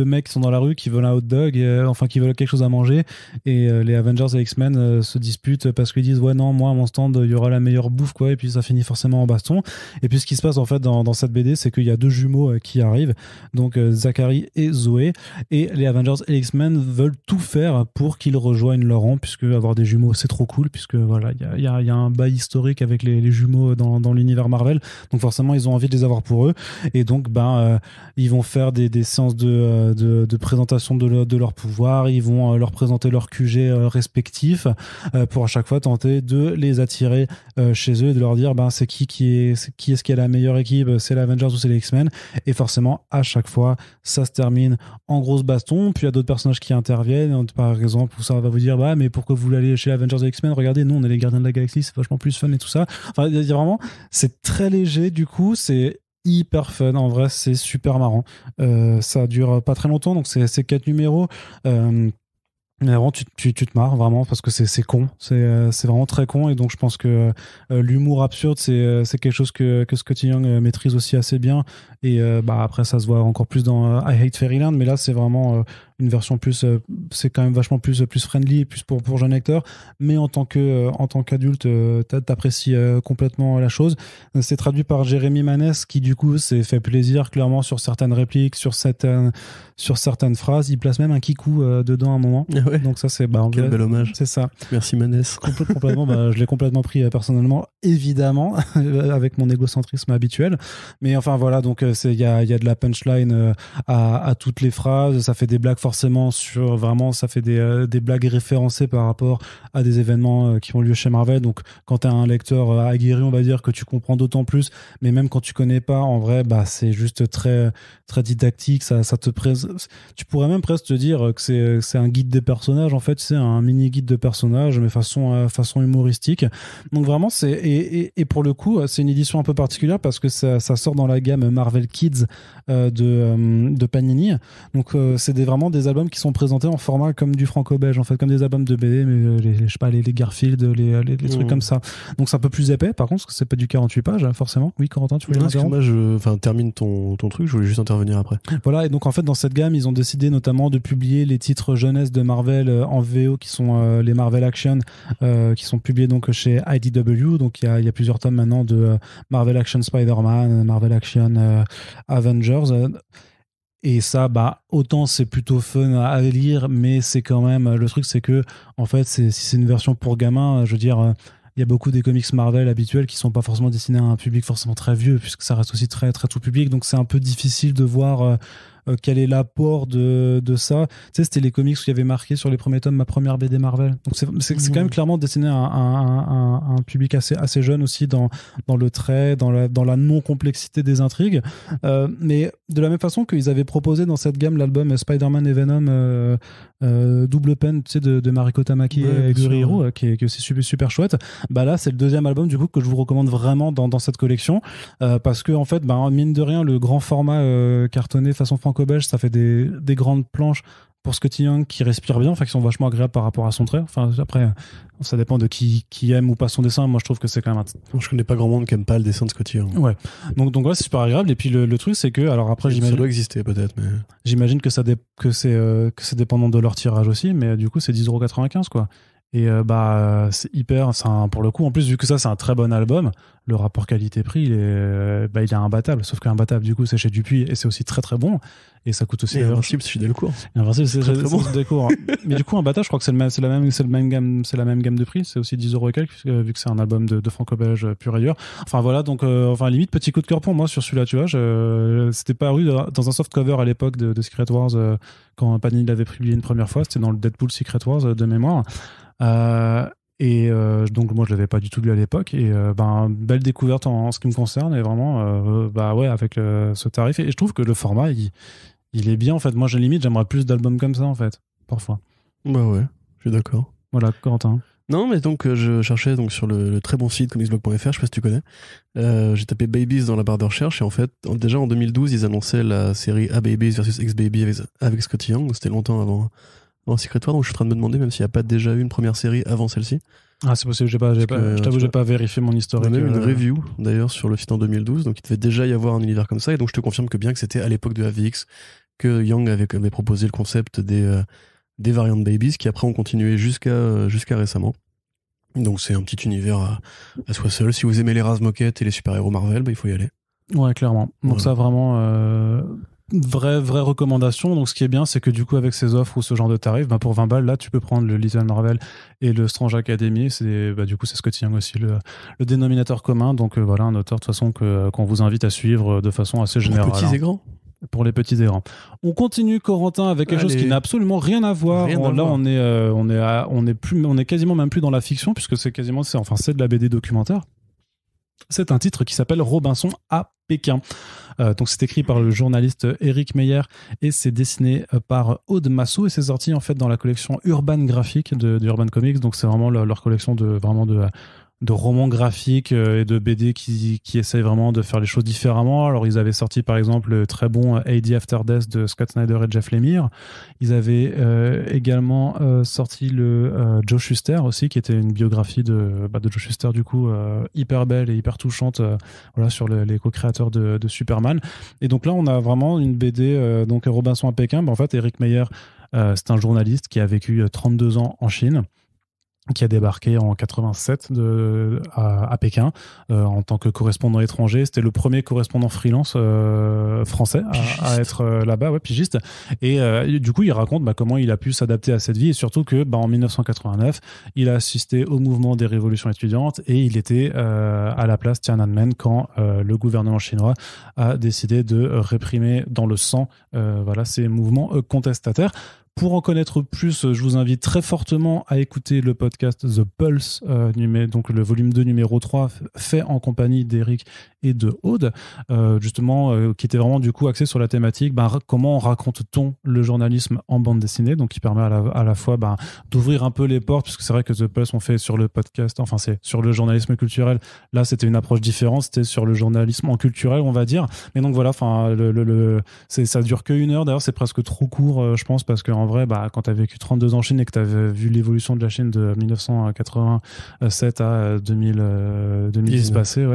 A: mecs qui sont dans la rue qui veulent un hot dog enfin qui veulent quelque chose à manger et les Avengers et X-Men se disputent parce qu'ils disent ouais non moi à mon stand il y aura la meilleure bouffe quoi et puis ça finit forcément en baston et puis ce qui se passe en fait dans cette BD c'est qu'il y a deux jumeaux qui arrivent donc Zachary et Zoé et les Avengers et les X-Men veulent tout faire pour qu'ils rejoignent leur rang puisque avoir des jumeaux c'est trop cool puisque voilà il y a un bail historique avec les jumeaux dans l'univers Marvel donc forcément ils ont envie de les avoir pour eux et donc ils vont faire des séances de présentation de leur pouvoir, ils vont leur présenter leur QG respectifs pour à chaque fois tenter de les attirer chez eux et de leur dire c'est qui est-ce qui a la meilleure équipe, c'est les Avengers ou c'est les X-Men et forcément à chaque fois ça se termine en grosse baston, puis il y a d'autres personnages qui interviennent par exemple où ça va vous dire mais pourquoi vous voulez aller chez les Avengers et les X-Men, regardez nous on est les gardiens de la galaxie, c'est vachement plus fun et tout ça, enfin il y a vraiment c'est très léger du coup, c'est hyper fun, en vrai c'est super marrant, ça dure pas très longtemps donc c'est 4 numéros mais vraiment tu te marres vraiment parce que c'est con, c'est vraiment très con et donc je pense que l'humour absurde c'est quelque chose que Scotty Young maîtrise aussi assez bien et après ça se voit encore plus dans I Hate Fairyland mais là c'est vraiment une version plus c'est quand même vachement plus friendly plus pour jeunes lecteurs mais en tant qu'adulte t'apprécies complètement la chose. C'est traduit par Jérémy Manès qui du coup s'est fait plaisir clairement sur certaines répliques sur certaines phrases, il place même un kikou dedans à un moment donc ça c'est
B: quel bel hommage,
A: c'est ça,
B: merci Manès.
A: Complètement je l'ai complètement pris personnellement évidemment avec mon égocentrisme habituel mais enfin voilà donc il y a de la punchline à toutes les phrases, ça fait des blagues forcément sur vraiment ça fait des blagues référencées par rapport à des événements qui ont lieu chez Marvel donc quand t'es un lecteur aguerri on va dire que tu comprends d'autant plus mais même quand tu connais pas en vrai c'est juste très très didactique, ça te tu pourrais même presque te dire que c'est un guide des personnages en fait, c'est un mini guide de personnages mais façon humoristique donc vraiment c'est et pour le coup c'est une édition un peu particulière parce que ça sort dans la gamme Marvel Kids de Panini donc c'est vraiment des albums qui sont présentés en format comme du franco-belge en fait, comme des albums de BD mais je sais pas les Garfield les trucs comme ça donc c'est un peu plus épais par contre parce que c'est pas du 48 pages forcément. Oui Corentin tu voulais
B: moi termine ton truc, je voulais juste intervenir après.
A: Voilà et donc en fait dans cette gamme ils ont décidé notamment de publier les titres jeunesse de Marvel en VO qui sont les Marvel Action qui sont publiés donc chez IDW donc il y a plusieurs tomes maintenant de Marvel Action Spider-Man, Marvel Action Avengers et ça autant c'est plutôt fun à lire mais c'est quand même le truc c'est que en fait si c'est une version pour gamins je veux dire il y a beaucoup des comics Marvel habituels qui sont pas forcément destinés à un public forcément très vieux puisque ça reste aussi très très tout public donc c'est un peu difficile de voir quel est l'apport de ça. Tu sais, c'était les comics où il y avait marqué sur les premiers tomes ma première BD Marvel. Donc c'est quand même clairement destiné à un public assez jeune aussi dans le trait, dans la non-complexité des intrigues. Mais de la même façon qu'ils avaient proposé dans cette gamme l'album Spider-Man et Venom double peine, tu sais, de Mariko Tamaki et Guri-Hiro, qui est aussi super, super chouette. Là, c'est le deuxième album du coup que je vous recommande vraiment dans cette collection parce que en fait, mine de rien, le grand format cartonné façon franco-belge, ça fait des grandes planches pour Scotty Young qui respire bien, enfin qui sont vachement agréables par rapport à son trait. Enfin après, ça dépend de qui aime ou pas son dessin. Moi, je trouve que c'est quand même.
B: Je connais pas grand monde qui aime pas le dessin de Scotty Young.
A: Ouais. Donc ouais, c'est super agréable. Et puis le truc, c'est que alors après,
B: ça doit exister peut-être, mais
A: j'imagine que c'est dépendant de leur tirage aussi, mais du coup, c'est 10,95 € quoi. Et c'est hyper, pour le coup, en plus, vu que ça, c'est un très bon album, le rapport qualité-prix, il est imbattable. Sauf qu'Imbattable, du coup, c'est chez Dupuis et c'est aussi très très bon. Et ça coûte aussi.
B: Et Invincible, c'est chez Delcourt.
A: Invincible, c'est
B: très, très bon.
A: Delcourt. Mais du coup, Imbattable, je crois que c'est la même gamme de prix. C'est aussi 10 € et quelques, vu que c'est un album de franco-belge pur et dur. Enfin, voilà. Donc, limite, petit coup de cœur pour moi sur celui-là, tu vois. C'était paru dans un soft cover à l'époque de Secret Wars, quand Panini l'avait publié une première fois. C'était dans le Deadpool Secret Wars de mémoire. Donc moi je l'avais pas du tout lu à l'époque et belle découverte en ce qui me concerne et vraiment avec ce tarif et je trouve que le format il est bien en fait. Moi j'aimerais plus d'albums comme ça en fait parfois.
B: Bah ouais, je suis d'accord.
A: Voilà, Corentin.
B: Non, mais donc je cherchais donc sur le très bon site comicsblog.fr, je sais pas si tu connais. J'ai tapé Babies dans la barre de recherche et en fait déjà en 2012 ils annonçaient la série A Babies versus X Baby avec Scotty Young, donc c'était longtemps avant Secret Wars, donc je suis en train de me demander même s'il n'y a pas déjà eu une première série avant celle-ci.
A: Ah, c'est possible, je t'avoue, j'ai pas vérifié mon historique.
B: Il y a même une review d'ailleurs sur le site en 2012, donc il devait déjà y avoir un univers comme ça, et donc je te confirme que bien que c'était à l'époque de AVX que Young avait proposé le concept des variantes Babies qui après ont continué jusqu'à récemment. Donc c'est un petit univers à soi seul. Si vous aimez les Raz Moquette et les super-héros Marvel, il faut y aller.
A: Ouais, clairement. Donc
B: voilà.
A: Ça vraiment... Vraie recommandation. Donc ce qui est bien, c'est que du coup avec ces offres ou ce genre de tarifs, pour 20 balles là tu peux prendre le Little Marvel et le Strange Academy. Du coup c'est Scotty Young aussi le dénominateur commun. Donc voilà, un auteur de toute façon qu'on vous invite à suivre de façon assez générale.
B: Pour petits et grands.
A: Pour les petits et grands. On continue, Corentin, avec quelque chose qui n'a absolument rien à voir. On est quasiment même plus dans la fiction puisque c'est de la BD documentaire. C'est un titre qui s'appelle Robinson à Pékin. Donc c'est écrit par le journaliste Éric Meyer et c'est dessiné par Aude Massot et c'est sorti en fait dans la collection Urban Graphique d'Urban Comics. Donc c'est vraiment leur collection de romans graphiques et de BD qui essayent vraiment de faire les choses différemment. Alors ils avaient sorti par exemple le très bon AD After Death de Scott Snyder et Jeff Lemire. Ils avaient également sorti le Joe Shuster aussi, qui était une biographie de Joe Shuster du coup hyper belle et hyper touchante sur les co-créateurs de Superman. Et donc là on a vraiment une BD donc Robinson à Pékin. En fait Éric Meyer c'est un journaliste qui a vécu 32 ans en Chine, qui a débarqué en 87 à Pékin en tant que correspondant étranger. C'était le premier correspondant freelance français à être là-bas, pigiste. Et du coup, il raconte comment il a pu s'adapter à cette vie et surtout que en 1989, il a assisté au mouvement des révolutions étudiantes et il était à la place Tiananmen quand le gouvernement chinois a décidé de réprimer dans le sang ces mouvements contestataires. Pour en connaître plus, je vous invite très fortement à écouter le podcast The Pulse, donc le volume 2 numéro 3, fait en compagnie d'Éric et de Aude, qui était vraiment du coup axé sur la thématique comment raconte-t-on le journalisme en bande dessinée, donc qui permet à la fois d'ouvrir un peu les portes, puisque c'est vrai que The Pulse on fait sur le podcast, enfin c'est sur le journalisme culturel, là c'était une approche différente, c'était sur le journalisme en culturel on va dire, mais donc voilà, ça dure que 1 heure, d'ailleurs c'est presque trop court je pense, parce qu'en vrai quand tu as vécu 32 ans en Chine et que tu as vu l'évolution de la Chine de 1987 à 2010 passé,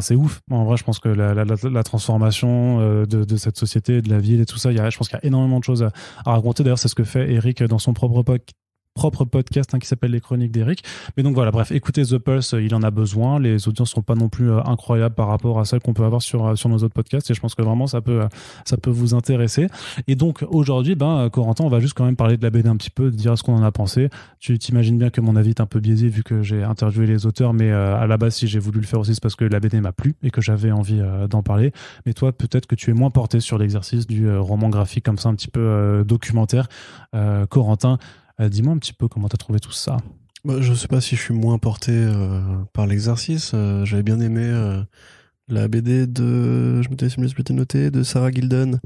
A: c'est ouf. En vrai, je pense que la transformation de cette société, de la ville et tout ça, je pense qu'il y a énormément de choses à raconter. D'ailleurs, c'est ce que fait Éric dans son propre podcast qui s'appelle Les Chroniques d'Éric. Mais donc voilà, bref, écoutez The Pulse, il en a besoin. Les audiences sont pas non plus incroyables par rapport à celles qu'on peut avoir sur nos autres podcasts et je pense que vraiment ça peut vous intéresser. Et donc aujourd'hui, Corentin, on va juste quand même parler de la BD un petit peu, dire ce qu'on en a pensé. Tu t'imagines bien que mon avis est un peu biaisé vu que j'ai interviewé les auteurs, mais à la base, si j'ai voulu le faire aussi, c'est parce que la BD m'a plu et que j'avais envie d'en parler. Mais toi, peut-être que tu es moins porté sur l'exercice du roman graphique comme ça, un petit peu documentaire. Corentin, dis-moi un petit peu comment tu as trouvé tout ça.
B: Je sais pas si je suis moins porté par l'exercice. J'avais bien aimé la BD je m'étais noté, de Sarah Gilden,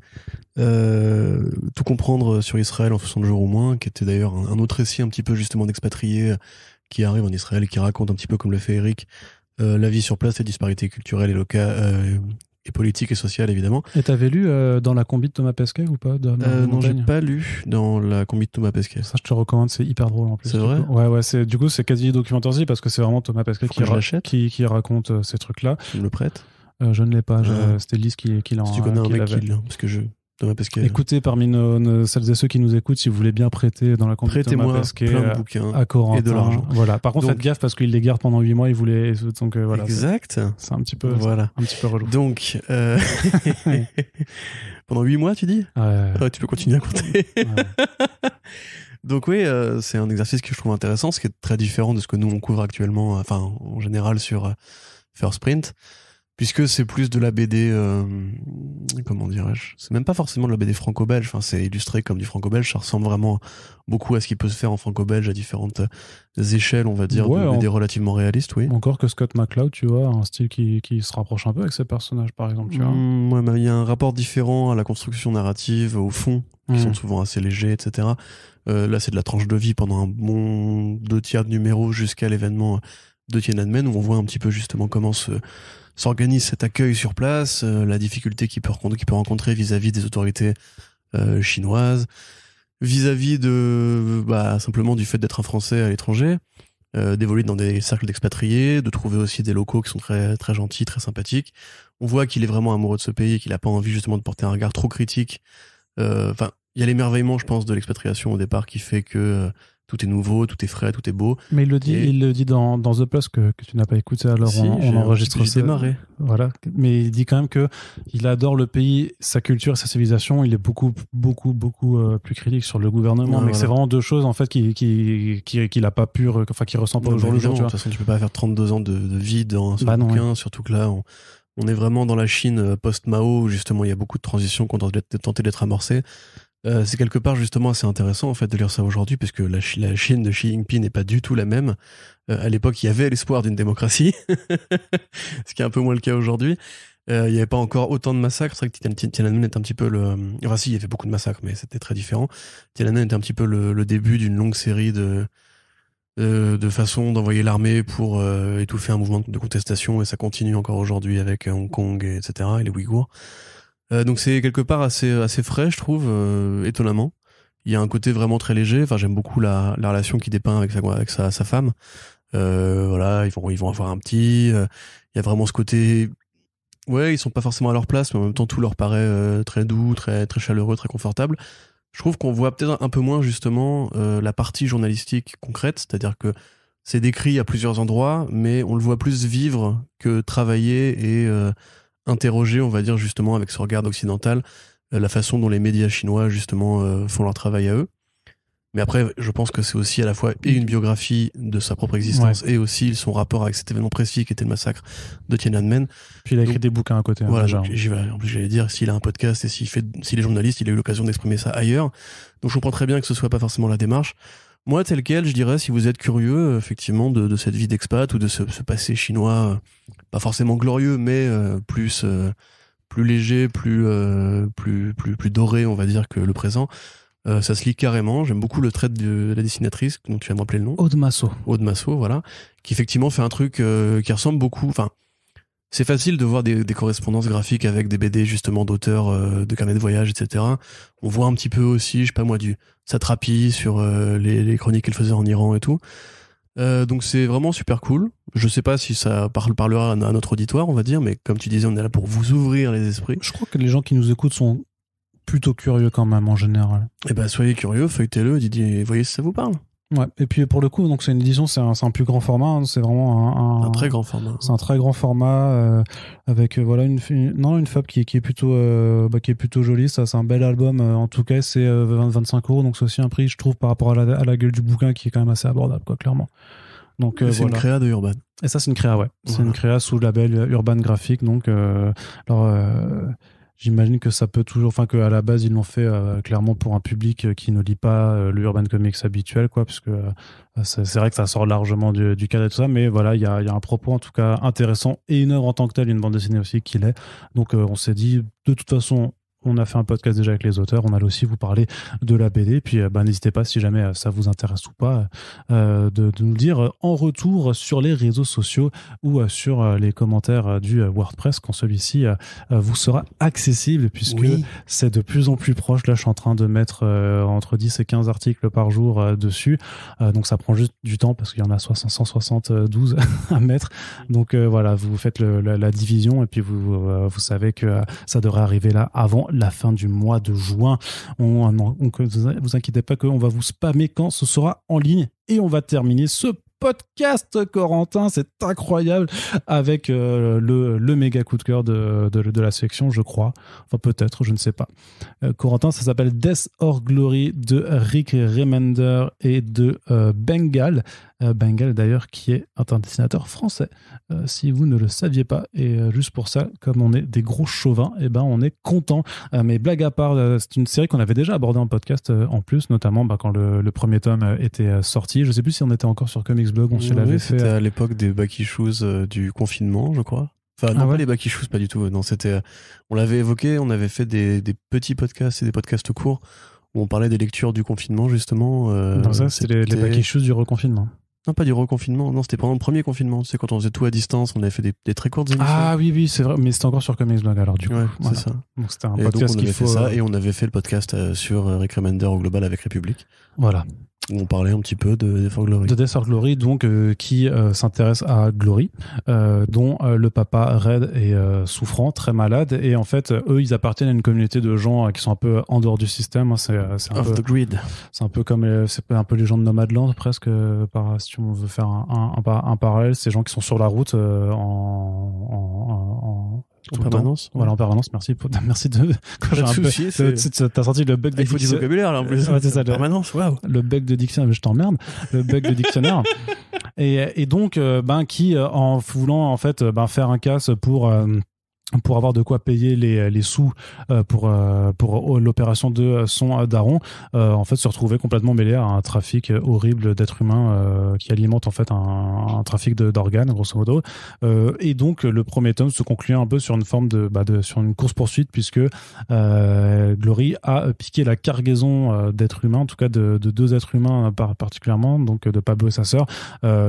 B: Tout comprendre sur Israël en 60 jours ou moins, qui était d'ailleurs un autre récit un petit peu justement d'expatriés qui arrivent en Israël et qui raconte un petit peu comme le fait Eric la vie sur place, les disparités culturelles et locales et politique et sociale évidemment.
A: Et t'avais lu dans la combi de Thomas Pesquet ou pas
B: Non, j'ai pas lu dans la combi de Thomas Pesquet.
A: Ça, je te recommande, c'est hyper drôle en plus.
B: C'est vrai ?
A: Ouais, du coup, c'est quasi documentaire aussi parce que c'est vraiment Thomas Pesquet qui raconte ces trucs-là.
B: Tu me le prêtes ?
A: Je ne l'ai pas, c'était Lise qui l'a.
B: Si tu connais un mec qui l'a, parce que Thomas Pesquet.
A: Écoutez, parmi celles et ceux qui nous écoutent, si vous voulez bien prêter dans la compte de Thomas
B: Prêtez-moi
A: Pesquet
B: plein de bouquins
A: à Corentin.
B: et de l'argent.
A: Voilà. Par contre,
B: Donc,
A: faites gaffe parce qu'il les garde pendant 8 mois. Il voulait donc voilà.
B: exact.
A: C'est un petit peu relou.
B: Donc pendant 8 mois, tu dis? Ouais, tu peux continuer à compter. Ouais. Donc oui, c'est un exercice que je trouve intéressant, ce qui est très différent de ce que nous on couvre actuellement, enfin en général sur First Print, puisque c'est plus de la BD, comment dirais-je, c'est même pas forcément de la BD franco-belge, enfin c'est illustré comme du franco-belge, ça ressemble vraiment beaucoup à ce qui peut se faire en franco-belge à différentes échelles, on va dire, de BD relativement réalistes, oui.
A: Encore que Scott McCloud, tu vois, un style qui se rapproche un peu avec ses personnages, par exemple, tu vois.
B: Ouais, mais il y a un rapport différent à la construction narrative, au fond, qui sont souvent assez légers, etc. Là, c'est de la tranche de vie pendant un bon 2/3 de numéro jusqu'à l'événement de Tiananmen, où on voit un petit peu justement comment s'organise cet accueil sur place, la difficulté qu'il peut rencontrer vis-à-vis des autorités chinoises, vis-à-vis de simplement du fait d'être un Français à l'étranger, d'évoluer dans des cercles d'expatriés, de trouver aussi des locaux qui sont très très gentils, très sympathiques. On voit qu'il est vraiment amoureux de ce pays et qu'il a pas envie justement de porter un regard trop critique. Enfin, il y a l'émerveillement, je pense, de l'expatriation au départ qui fait que tout est nouveau, tout est frais, tout est beau.
A: Mais il le dit dans The Plus que tu n'as pas écouté, alors si, on enregistre ça.
B: Démarré.
A: Voilà. Mais il dit quand même que il adore le pays, sa culture, sa civilisation. Il est beaucoup plus critique sur le gouvernement. Mais c'est vraiment deux choses en fait qu'il a pas pu, qu'il ressent pas au jour le jour.
B: De toute façon, tu peux pas faire 32 ans de vie dans un seul bouquin, surtout que là, on est vraiment dans la Chine post-Mao, où justement il y a beaucoup de transitions qui ont tenté d'être amorcées. C'est quelque part justement assez intéressant en fait de lire ça aujourd'hui, puisque la Chine de Xi Jinping n'est pas du tout la même. À l'époque, il y avait l'espoir d'une démocratie, ce qui est un peu moins le cas aujourd'hui. Il n'y avait pas encore autant de massacres. C'est vrai que Tiananmen est un petit peu enfin si, il y avait beaucoup de massacres, mais c'était très différent. Tiananmen était un petit peu le début d'une longue série de façons d'envoyer l'armée pour étouffer un mouvement de contestation, et ça continue encore aujourd'hui avec Hong Kong, etc., et les Ouïghours. Donc c'est quelque part assez frais, je trouve, étonnamment. Il y a un côté vraiment très léger. Enfin, j'aime beaucoup la relation qu'il dépeint avec sa femme. Voilà, ils vont avoir un petit. Il y a vraiment ce côté. Ouais, ils sont pas forcément à leur place, mais en même temps tout leur paraît très doux, très très chaleureux, très confortable. Je trouve qu'on voit peut-être un peu moins justement la partie journalistique concrète, c'est-à-dire que c'est décrit à plusieurs endroits, mais on le voit plus vivre que travailler et interroger, on va dire justement avec ce regard occidental, la façon dont les médias chinois justement font leur travail à eux. Mais après, je pense que c'est aussi à la fois et une biographie de sa propre existence, et aussi son rapport avec cet événement précis qui était le massacre de Tiananmen.
A: Puis il a écrit des bouquins à côté.
B: Voilà, en plus j'allais dire, s'il a un podcast et s'il est journaliste, il a eu l'occasion d'exprimer ça ailleurs. Donc je comprends très bien que ce soit pas forcément la démarche. Moi, tel quel, je dirais, si vous êtes curieux, effectivement, de cette vie d'expat ou de ce passé chinois, pas forcément glorieux, mais plus léger, plus doré, on va dire, que le présent. Ça se lit carrément. J'aime beaucoup le trait de la dessinatrice, dont tu viens de m'appeler le nom.
A: Aude Massot.
B: Aude Massot, voilà. Qui effectivement fait un truc qui ressemble beaucoup. Enfin, c'est facile de voir des correspondances graphiques avec des BD justement d'auteurs de carnets de voyage, etc. On voit un petit peu aussi, je sais pas moi, du Satrapi sur les chroniques qu'elle faisait en Iran et tout. Donc c'est vraiment super cool. Je sais pas si ça parlera à notre auditoire, on va dire, mais comme tu disais, on est là pour vous ouvrir les esprits.
A: Je crois que les gens qui nous écoutent sont plutôt curieux quand même en général.
B: Eh ben soyez curieux, feuilletez-le, Didier, voyez si ça vous parle.
A: Ouais, et puis pour le coup, donc c'est une édition, c'est un plus grand format, hein, c'est vraiment
B: un très grand format.
A: C'est un très grand format avec voilà une fab qui est plutôt jolie. Ça, c'est un bel album. En tout cas, c'est 25 €, donc c'est aussi un prix, je trouve, par rapport à la gueule du bouquin qui est quand même assez abordable, quoi, clairement. Donc
B: c'est une créa de Urban.
A: Et ça, c'est une créa, ouais. Voilà. C'est une créa sous le label Urban Graphic, donc j'imagine que ça peut toujours, enfin qu'à la base ils l'ont fait clairement pour un public qui ne lit pas le Urban Comics habituel, quoi, parce que c'est vrai que ça sort largement du cadre et tout ça, mais voilà, il y a un propos en tout cas intéressant et une œuvre en tant que telle, une bande dessinée aussi qu'il est. Donc on s'est dit de toute façon. On a fait un podcast déjà avec les auteurs, on allait aussi vous parler de la BD, puis n'hésitez pas si jamais ça vous intéresse ou pas de nous le dire en retour sur les réseaux sociaux ou sur les commentaires du WordPress quand celui-ci vous sera accessible, puisque c'est de plus en plus proche. Là je suis en train de mettre entre 10 et 15 articles par jour dessus, donc ça prend juste du temps parce qu'il y en a 172 à mettre, donc voilà, vous faites la division et puis vous savez que ça devrait arriver là avant la fin du mois de juin. Vous inquiétez pas qu'on va vous spammer quand ce sera en ligne. Et on va terminer ce podcast, Corentin, c'est incroyable, avec le méga coup de cœur de la sélection, je crois. Enfin, peut-être, je ne sais pas. Corentin, ça s'appelle Death or Glory de Rick Remender et de Bengal. Bengal, d'ailleurs, qui est un dessinateur français, si vous ne le saviez pas. Et juste pour ça, comme on est des gros chauvins, eh ben, on est content. Mais blague à part, c'est une série qu'on avait déjà abordée en podcast, en plus, notamment quand le premier tome était sorti. Je ne sais plus si on était encore sur Comics Blog, on se l'avait fait.
B: C'était à l'époque des Back Issues du confinement, je crois. Enfin, non, pas les Back Issues, pas du tout. Non, c'était, on l'avait évoqué, on avait fait des petits podcasts et des podcasts courts où on parlait des lectures du confinement, justement.
A: Dans ça, c'était les Back Issues du reconfinement.
B: Non, pas du reconfinement. Non, c'était pendant le premier confinement. Tu sais, quand on faisait tout à distance, on avait fait des très courtes émissions.
A: Ah oui, c'est vrai. Mais c'était encore sur Comics Blog, alors, du coup.
B: Ouais,
A: voilà.
B: c'est ça.
A: Donc, c'était un
B: et
A: podcast
B: donc, on avait fait ça, et
A: et
B: on avait fait le podcast sur Rick Remender au global avec République.
A: Voilà.
B: Où on parlait un petit peu de Death or Glory.
A: De Death or Glory, donc, qui s'intéresse à Glory, dont le papa Red est souffrant, très malade. Et en fait, eux, ils appartiennent à une communauté de gens qui sont un peu en dehors du système. Hein. C'est un
B: Off
A: peu,
B: the grid.
A: c'est un peu comme c'est un peu les gens de Nomadland, presque, si on veut faire un parallèle. Ces gens qui sont sur la route
B: En permanence.
A: Voilà, en permanence. Merci de. Quand j'ai un peu. T'as senti le bug de
B: il faut du vocabulaire là en plus.
A: Ouais, c'est ça,
B: permanence. Waouh.
A: Le bug de dictionnaire. Je t'emmerde. Le bug de dictionnaire. Et donc, qui en voulant en fait faire un casse pour avoir de quoi payer les sous pour l'opération de son daron, en fait se retrouver complètement mêlé à un trafic horrible d'êtres humains qui alimente en fait un trafic d'organes grosso modo, et donc le premier tome se conclut un peu sur une forme sur une course poursuite, puisque Glory a piqué la cargaison d'êtres humains, en tout cas de deux êtres humains particulièrement, donc de Pablo et sa sœur,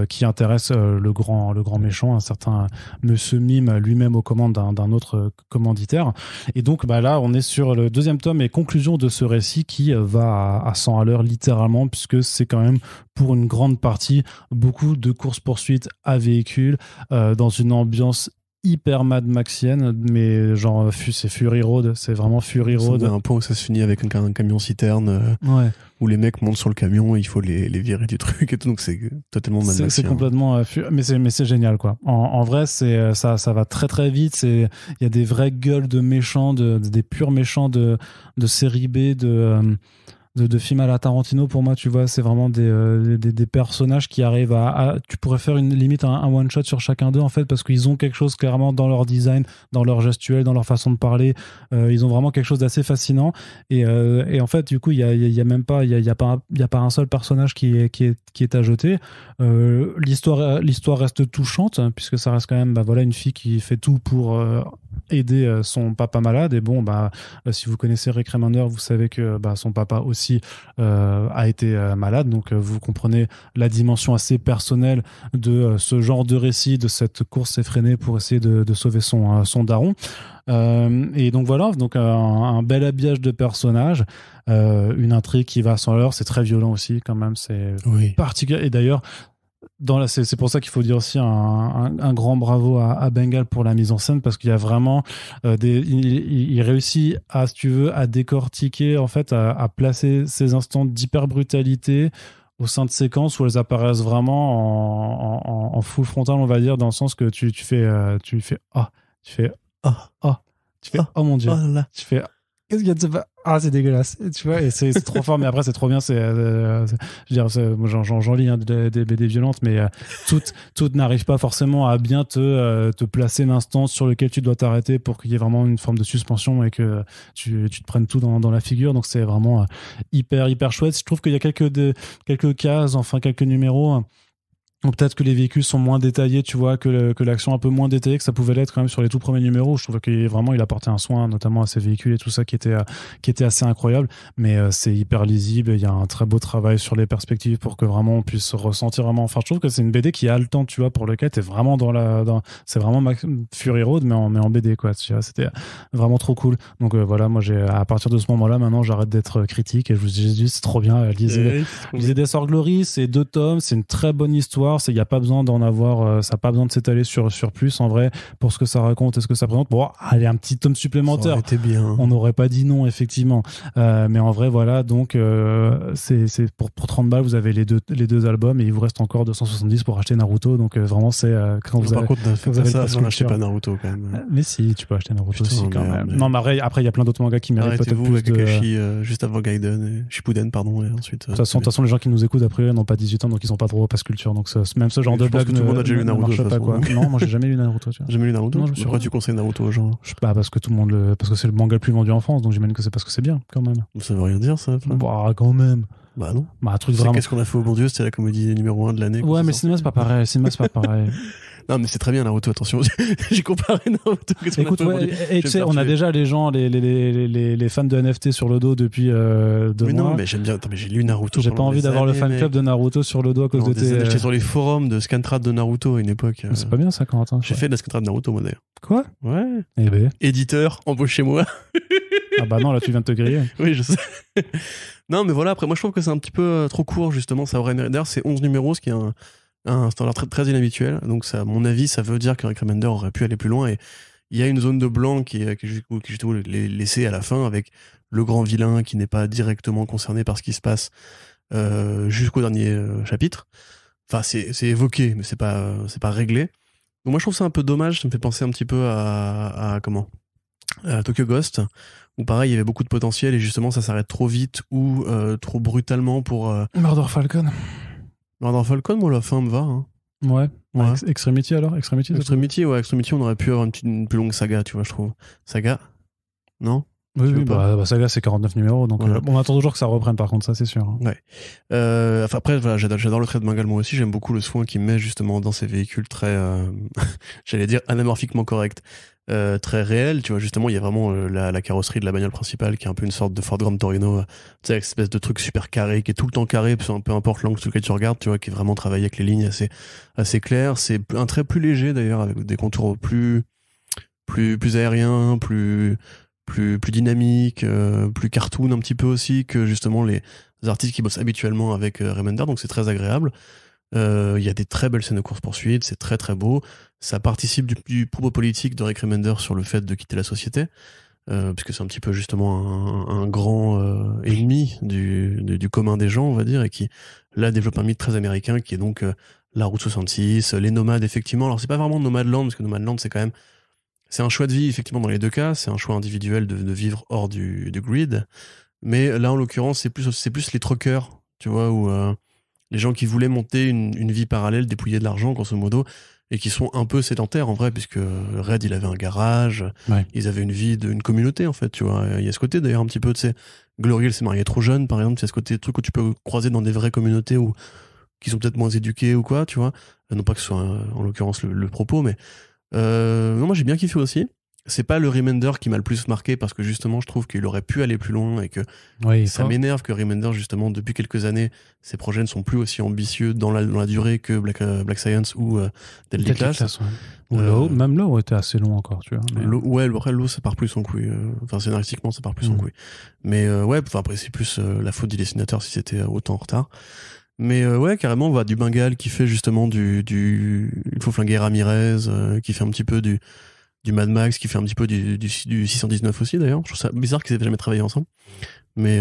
A: qui intéresse le grand méchant, un certain Monsieur Mime, lui-même aux commandes d'un autre commanditaire. Et donc là on est sur le deuxième tome et conclusion de ce récit qui va à 100 à l'heure littéralement, puisque c'est quand même pour une grande partie beaucoup de courses-poursuites à véhicule dans une ambiance hyper Mad Maxienne, mais genre c'est Fury Road, c'est vraiment Fury Road.
B: C'est un point où ça se finit avec un camion citerne où les mecs montent sur le camion et il faut les virer du truc et tout, donc c'est totalement Mad Maxien.
A: C'est complètement mais c'est génial quoi. En vrai c'est ça va très très vite, il y a des vraies gueules de méchants, des purs méchants de série B, de films à la Tarantino. Pour moi, tu vois, c'est vraiment des personnages qui arrivent tu pourrais faire limite un one shot sur chacun d'eux en fait, parce qu'ils ont quelque chose clairement dans leur design, dans leur gestuelle, dans leur façon de parler. Ils ont vraiment quelque chose d'assez fascinant, et en fait du coup il y a même pas un seul personnage qui est à jeter. L'histoire reste touchante, hein, puisque ça reste quand même une fille qui fait tout pour aider son papa malade. Et bon, si vous connaissez Rick Remender, vous savez que son papa aussi a été malade, donc vous comprenez la dimension assez personnelle de ce genre de récit, de cette course effrénée pour essayer de sauver son daron. Et donc voilà, donc un bel habillage de personnages, une intrigue qui va sans l'heure, c'est très violent aussi quand même, c'est particulier. Et d'ailleurs c'est pour ça qu'il faut dire aussi un grand bravo à Bengal pour la mise en scène, parce qu'il y a vraiment il réussit si tu veux, à décortiquer en fait, à placer ces instants d'hyper brutalité au sein de séquences où elles apparaissent vraiment en full frontal, on va dire, dans le sens que tu fais oh mon dieu, tu fais qu'est-ce qu'il y a de ça? Ah, c'est dégueulasse, tu vois, et c'est trop fort, mais après c'est trop bien. Je veux dire, j'en lis des BD violentes, mais toutes n'arrivent pas forcément à bien te placer l'instant sur lequel tu dois t'arrêter pour qu'il y ait vraiment une forme de suspension et que tu te prennes tout dans la figure. Donc c'est vraiment hyper chouette. Je trouve qu'il y a quelques cases, enfin quelques numéros, ou peut-être que les véhicules sont moins détaillés, tu vois, que l'action un peu moins détaillée que ça pouvait l'être quand même sur les tout premiers numéros. Je trouve que vraiment il apportait un soin notamment à ces véhicules et tout ça qui était assez incroyable, mais c'est hyper lisible. Il y a un très beau travail sur les perspectives pour que vraiment on puisse ressentir vraiment. Enfin, je trouve que c'est une BD qui a le temps, tu vois, pour lequel t'es vraiment c'est vraiment Fury Road mais en BD quoi, tu vois. C'était vraiment trop cool. Donc voilà, moi à partir de ce moment-là, maintenant j'arrête d'être critique et je vous dis c'est trop bien. Lisez Death or Glory, c'est 2 tomes, c'est une très bonne histoire. l'histoire, il n'y a pas besoin d'en avoir, ça n'a pas besoin de s'étaler sur plus en vrai pour ce que ça raconte et ce que ça présente. Bon, allez, un petit tome supplémentaire.
B: Ça aurait été bien.
A: On n'aurait pas dit non, effectivement. Mais en vrai, voilà, donc c'est pour 30 balles, vous avez les deux albums et il vous reste encore 270 pour acheter Naruto. Donc vraiment, c'est quand vous
B: Par
A: avez.
B: contre,
A: vous avez
B: ça,
A: le
B: ça n'achetait
A: pass
B: pas Naruto quand même.
A: Mais si, tu peux acheter Naruto
B: Putain,
A: aussi quand
B: merde,
A: même.
B: mais-
A: Non, mais après, il y a plein d'autres mangas qui méritent peut-être
B: Arrêtez-vous
A: plus
B: avec
A: de.
B: Kakashi juste avant Gaiden, et Shippuden, pardon, et ensuite.
A: De toute façon, les gens qui nous écoutent, a priori, n'ont pas 18 ans, donc ils sont pas trop au pass culture. Donc même ce genre
B: Mais
A: de
B: je pense
A: blague
B: que tout le monde a déjà lu
A: ne
B: Naruto,
A: marche
B: de toute
A: pas, quoi.
B: façon.
A: Non, moi, j'ai jamais lu Naruto, tu vois.
B: J'ai jamais lu Naruto.
A: Non, je me suis
B: Pourquoi
A: pas-
B: tu conseilles Naruto aux gens?
A: Pas parce que tout le monde parce que c'est le manga le plus vendu en France, donc j'imagine que c'est parce que c'est bien, quand même.
B: Ça veut rien dire, ça. frère.
A: Bah, quand même.
B: Bah non.
A: Bah, un truc
B: C'est
A: vraiment.
B: Qu'est-ce qu'on a fait au bon Dieu? C'était la comédie numéro 1 de l'année.
A: Ouais, mais le cinéma, c'est pas pareil. Le cinéma, c'est pas pareil.
B: Non, mais c'est très bien Naruto, attention. J'ai comparé Naruto. Qu'est-ce qu'on a
A: Écoute,
B: fait au bon
A: ouais,
B: Dieu?
A: et
B: Je vais
A: tu
B: me
A: sais,
B: faire
A: on a
B: tuer.
A: déjà les gens, les fans de NFT sur le dos depuis 2
B: Mais
A: mois.
B: non, mais j'aime bien. Attends, mais j'ai lu Naruto.
A: J'ai pas
B: pendant
A: envie
B: des
A: d'avoir le
B: années,
A: fan
B: mec.
A: club de Naruto sur le dos à cause
B: Pendant
A: de
B: des
A: tes.
B: années, j'étais sur les forums de Scantrad de Naruto à une époque.
A: Mais c'est pas bien ça, Corentin.
B: J'ai fait de la Scantrad de Naruto, moi d'ailleurs.
A: Quoi?
B: Ouais.
A: Eh ben.
B: Éditeur, embauchez-moi.
A: Ah bah non, là, tu viens de te griller.
B: Oui, je sais. Non, mais voilà, après, moi je trouve que c'est un petit peu trop court, justement. Ça aurait mérité. D'ailleurs, c'est 11 numéros, ce qui est un standard très, très inhabituel. Donc, ça, à mon avis, ça veut dire que Rick Remender aurait pu aller plus loin. Et il y a une zone de blanc qui est justement laissée à la fin avec le grand vilain qui n'est pas directement concerné par ce qui se passe jusqu'au dernier chapitre. Enfin, c'est évoqué, mais c'est pas réglé. Donc, moi je trouve ça un peu dommage. Ça me fait penser un petit peu à Tokyo Ghost, où pareil, il y avait beaucoup de potentiel et justement ça s'arrête trop vite ou trop brutalement pour
A: Murder Falcon.
B: Murder Falcon. Moi, la fin me va. Hein.
A: Ouais.
B: Ouais.
A: Extremity alors? Extremity, ça
B: Extremity, on aurait pu avoir une plus longue saga, tu vois, je trouve. Saga? Non?
A: Oui,
B: Tu veux
A: oui,
B: pas
A: bah Saga, c'est 49 numéros, donc
B: Voilà.
A: on attend toujours que ça reprenne, par contre, ça, c'est sûr. Hein.
B: Enfin, après, voilà, j'adore le trait de Mangal, moi aussi. J'aime beaucoup le soin qu'il met justement dans ces véhicules très, j'allais dire, anamorphiquement corrects. Très réel, tu vois, justement, il y a vraiment la carrosserie de la bagnole principale qui est un peu une sorte de Ford Grand Torino, tu sais, avec cette espèce de truc super carré, qui est tout le temps carré, peu importe l'angle sur lequel tu regardes, tu vois, qui est vraiment travaillé avec les lignes assez claires. C'est un trait plus léger d'ailleurs, avec des contours plus aériens, plus dynamiques, plus cartoon un petit peu aussi que justement les artistes qui bossent habituellement avec Remender, donc c'est très agréable. Il y a des très belles scènes de course-poursuite, c'est très très beau. Ça participe du propos politique de Rick Remender sur le fait de quitter la société, puisque c'est un petit peu justement un grand ennemi du commun des gens, on va dire, et qui là développe un mythe très américain qui est donc la Route 66, les nomades, effectivement. Alors c'est pas vraiment Nomadland, parce que Nomadland c'est un choix de vie, effectivement, dans les deux cas, c'est un choix individuel de vivre hors du grid, mais là en l'occurrence c'est plus les truckers, tu vois, où les gens qui voulaient monter une vie parallèle, dépouiller de l'argent, grosso modo, et qui sont un peu sédentaires, en vrai, puisque Red, il avait un garage,
A: Ouais.
B: ils avaient une vie d'une communauté, en fait, tu vois. Il y a ce côté, d'ailleurs, un petit peu, tu sais, Glory, elle s'est mariée trop jeune, par exemple, il y a ce côté de truc où tu peux croiser dans des vraies communautés qui sont peut-être moins éduquées ou quoi, tu vois. Non pas que ce soit, en l'occurrence, le propos, mais non, moi, j'ai bien kiffé aussi. C'est pas le Remender qui m'a le plus marqué parce que justement je trouve qu'il aurait pu aller plus loin et que
A: Oui,
B: ça m'énerve que Remender justement depuis quelques années ses projets ne sont plus aussi ambitieux dans la durée que Black Science ou Deadly Class.
A: Ouais. Ou Low, même Low était assez long encore, tu vois. Mais...
B: Après Low ça part plus en couille. Enfin scénaristiquement ça part plus en couille. Mais ouais, enfin après c'est plus la faute du dessinateur si c'était autant en retard. Mais ouais, carrément on voit du Bengal qui fait justement du il faut flinguer Ramirez, qui fait un petit peu du Mad Max, qui fait un petit peu du 619 aussi d'ailleurs. Je trouve ça bizarre qu'ils aient jamais travaillé ensemble. Mais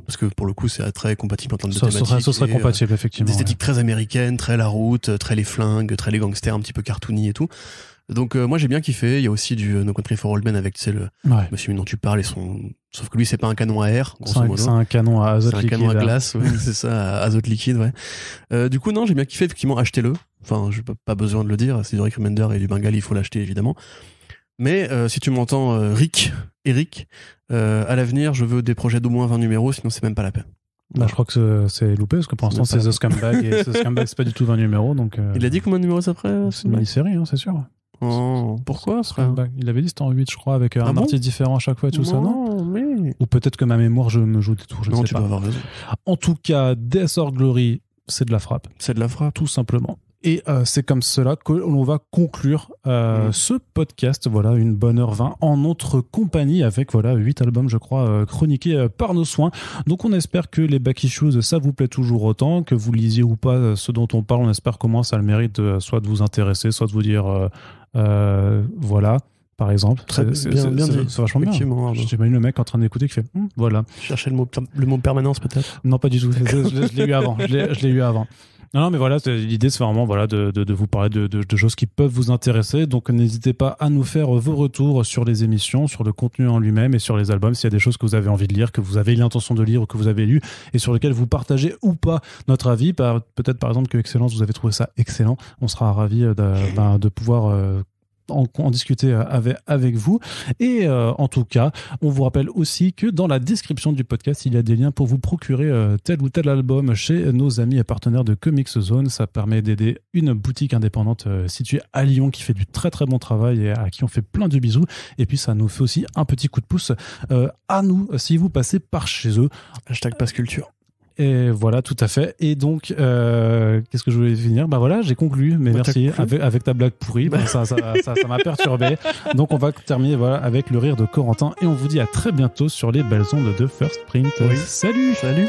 B: parce que pour le coup c'est très compatible en termes de thématiques.
A: Ce serait compatible, effectivement.
B: D'esthétique très américaine, très la route, très les flingues, très les gangsters, un petit peu cartoony et tout. Donc moi j'ai bien kiffé. Il y a aussi du No Country for Old Men avec, tu sais, le monsieur dont tu parles sauf que lui c'est pas un canon à air, grosso modo.
A: C'est un canon à azote liquide.
B: C'est un canon à glace, ouais, c'est ça, à azote liquide, ouais. Du coup non, j'ai bien kiffé, effectivement, achetez-le. Enfin, j'ai pas besoin de le dire, c'est du Rick Remender et du Bengal, il faut l'acheter évidemment. Mais si tu m'entends, Eric, à l'avenir, je veux des projets d'au moins 20 numéros, sinon c'est même pas la peine.
A: Bah, je crois que c'est loupé, parce que pour l'instant c'est The Scumbag, et The Scumbag c'est pas du tout 20 numéros, donc...
B: Il a dit combien de numéros après
A: c'est une mini-série, hein, c'est sûr.
B: Oh, pourquoi, frère?
A: Il avait dit c'était en 8, je crois, avec un artiste différent à chaque fois et tout ça, non?
B: Mais...
A: Ou peut-être que ma mémoire, je me joue des tours, je ne sais
B: tu
A: pas.
B: dois avoir raison.
A: En tout cas, Death or Glory, c'est de la frappe.
B: C'est de la frappe.
A: Tout simplement. Et c'est comme cela que l'on va conclure ce podcast. Voilà, une bonne heure 20 en notre compagnie avec 8 albums, je crois, chroniqués par nos soins. Donc on espère que les Back Issues, ça vous plaît toujours autant, que vous lisiez ou pas ce dont on parle. On espère qu'au moins ça a le mérite soit de vous intéresser, soit de vous dire voilà. Par exemple,
B: Très bien dit.
A: C'est vachement bien. J'imagine le mec en train d'écouter qui fait voilà.
B: Chercher le mot permanence peut-être.
A: Non, pas du tout. Je l'ai eu avant. Je l'ai eu avant. Non, mais voilà, l'idée c'est vraiment de vous parler de choses qui peuvent vous intéresser. Donc n'hésitez pas à nous faire vos retours sur les émissions, sur le contenu en lui-même et sur les albums. S'il y a des choses que vous avez envie de lire, que vous avez l'intention de lire ou que vous avez lu et sur lesquelles vous partagez ou pas notre avis. Peut-être par exemple que Excellence, vous avez trouvé ça excellent. On sera ravis de pouvoir en discuter avec vous. Et en tout cas, on vous rappelle aussi que dans la description du podcast, il y a des liens pour vous procurer tel ou tel album chez nos amis et partenaires de Comics Zone. Ça permet d'aider une boutique indépendante située à Lyon qui fait du très très bon travail et à qui on fait plein de bisous. Et puis ça nous fait aussi un petit coup de pouce à nous si vous passez par chez eux.
B: #PasseCulture.
A: Et voilà, tout à fait. Et donc, qu'est-ce que je voulais finir ? Voilà, j'ai conclu, mais merci. Avec ta blague pourrie, ça m'a perturbé. Donc, on va terminer avec le rire de Corentin. Et on vous dit à très bientôt sur les belles ondes de First Print.
B: Oui.
A: Salut !
B: Salut !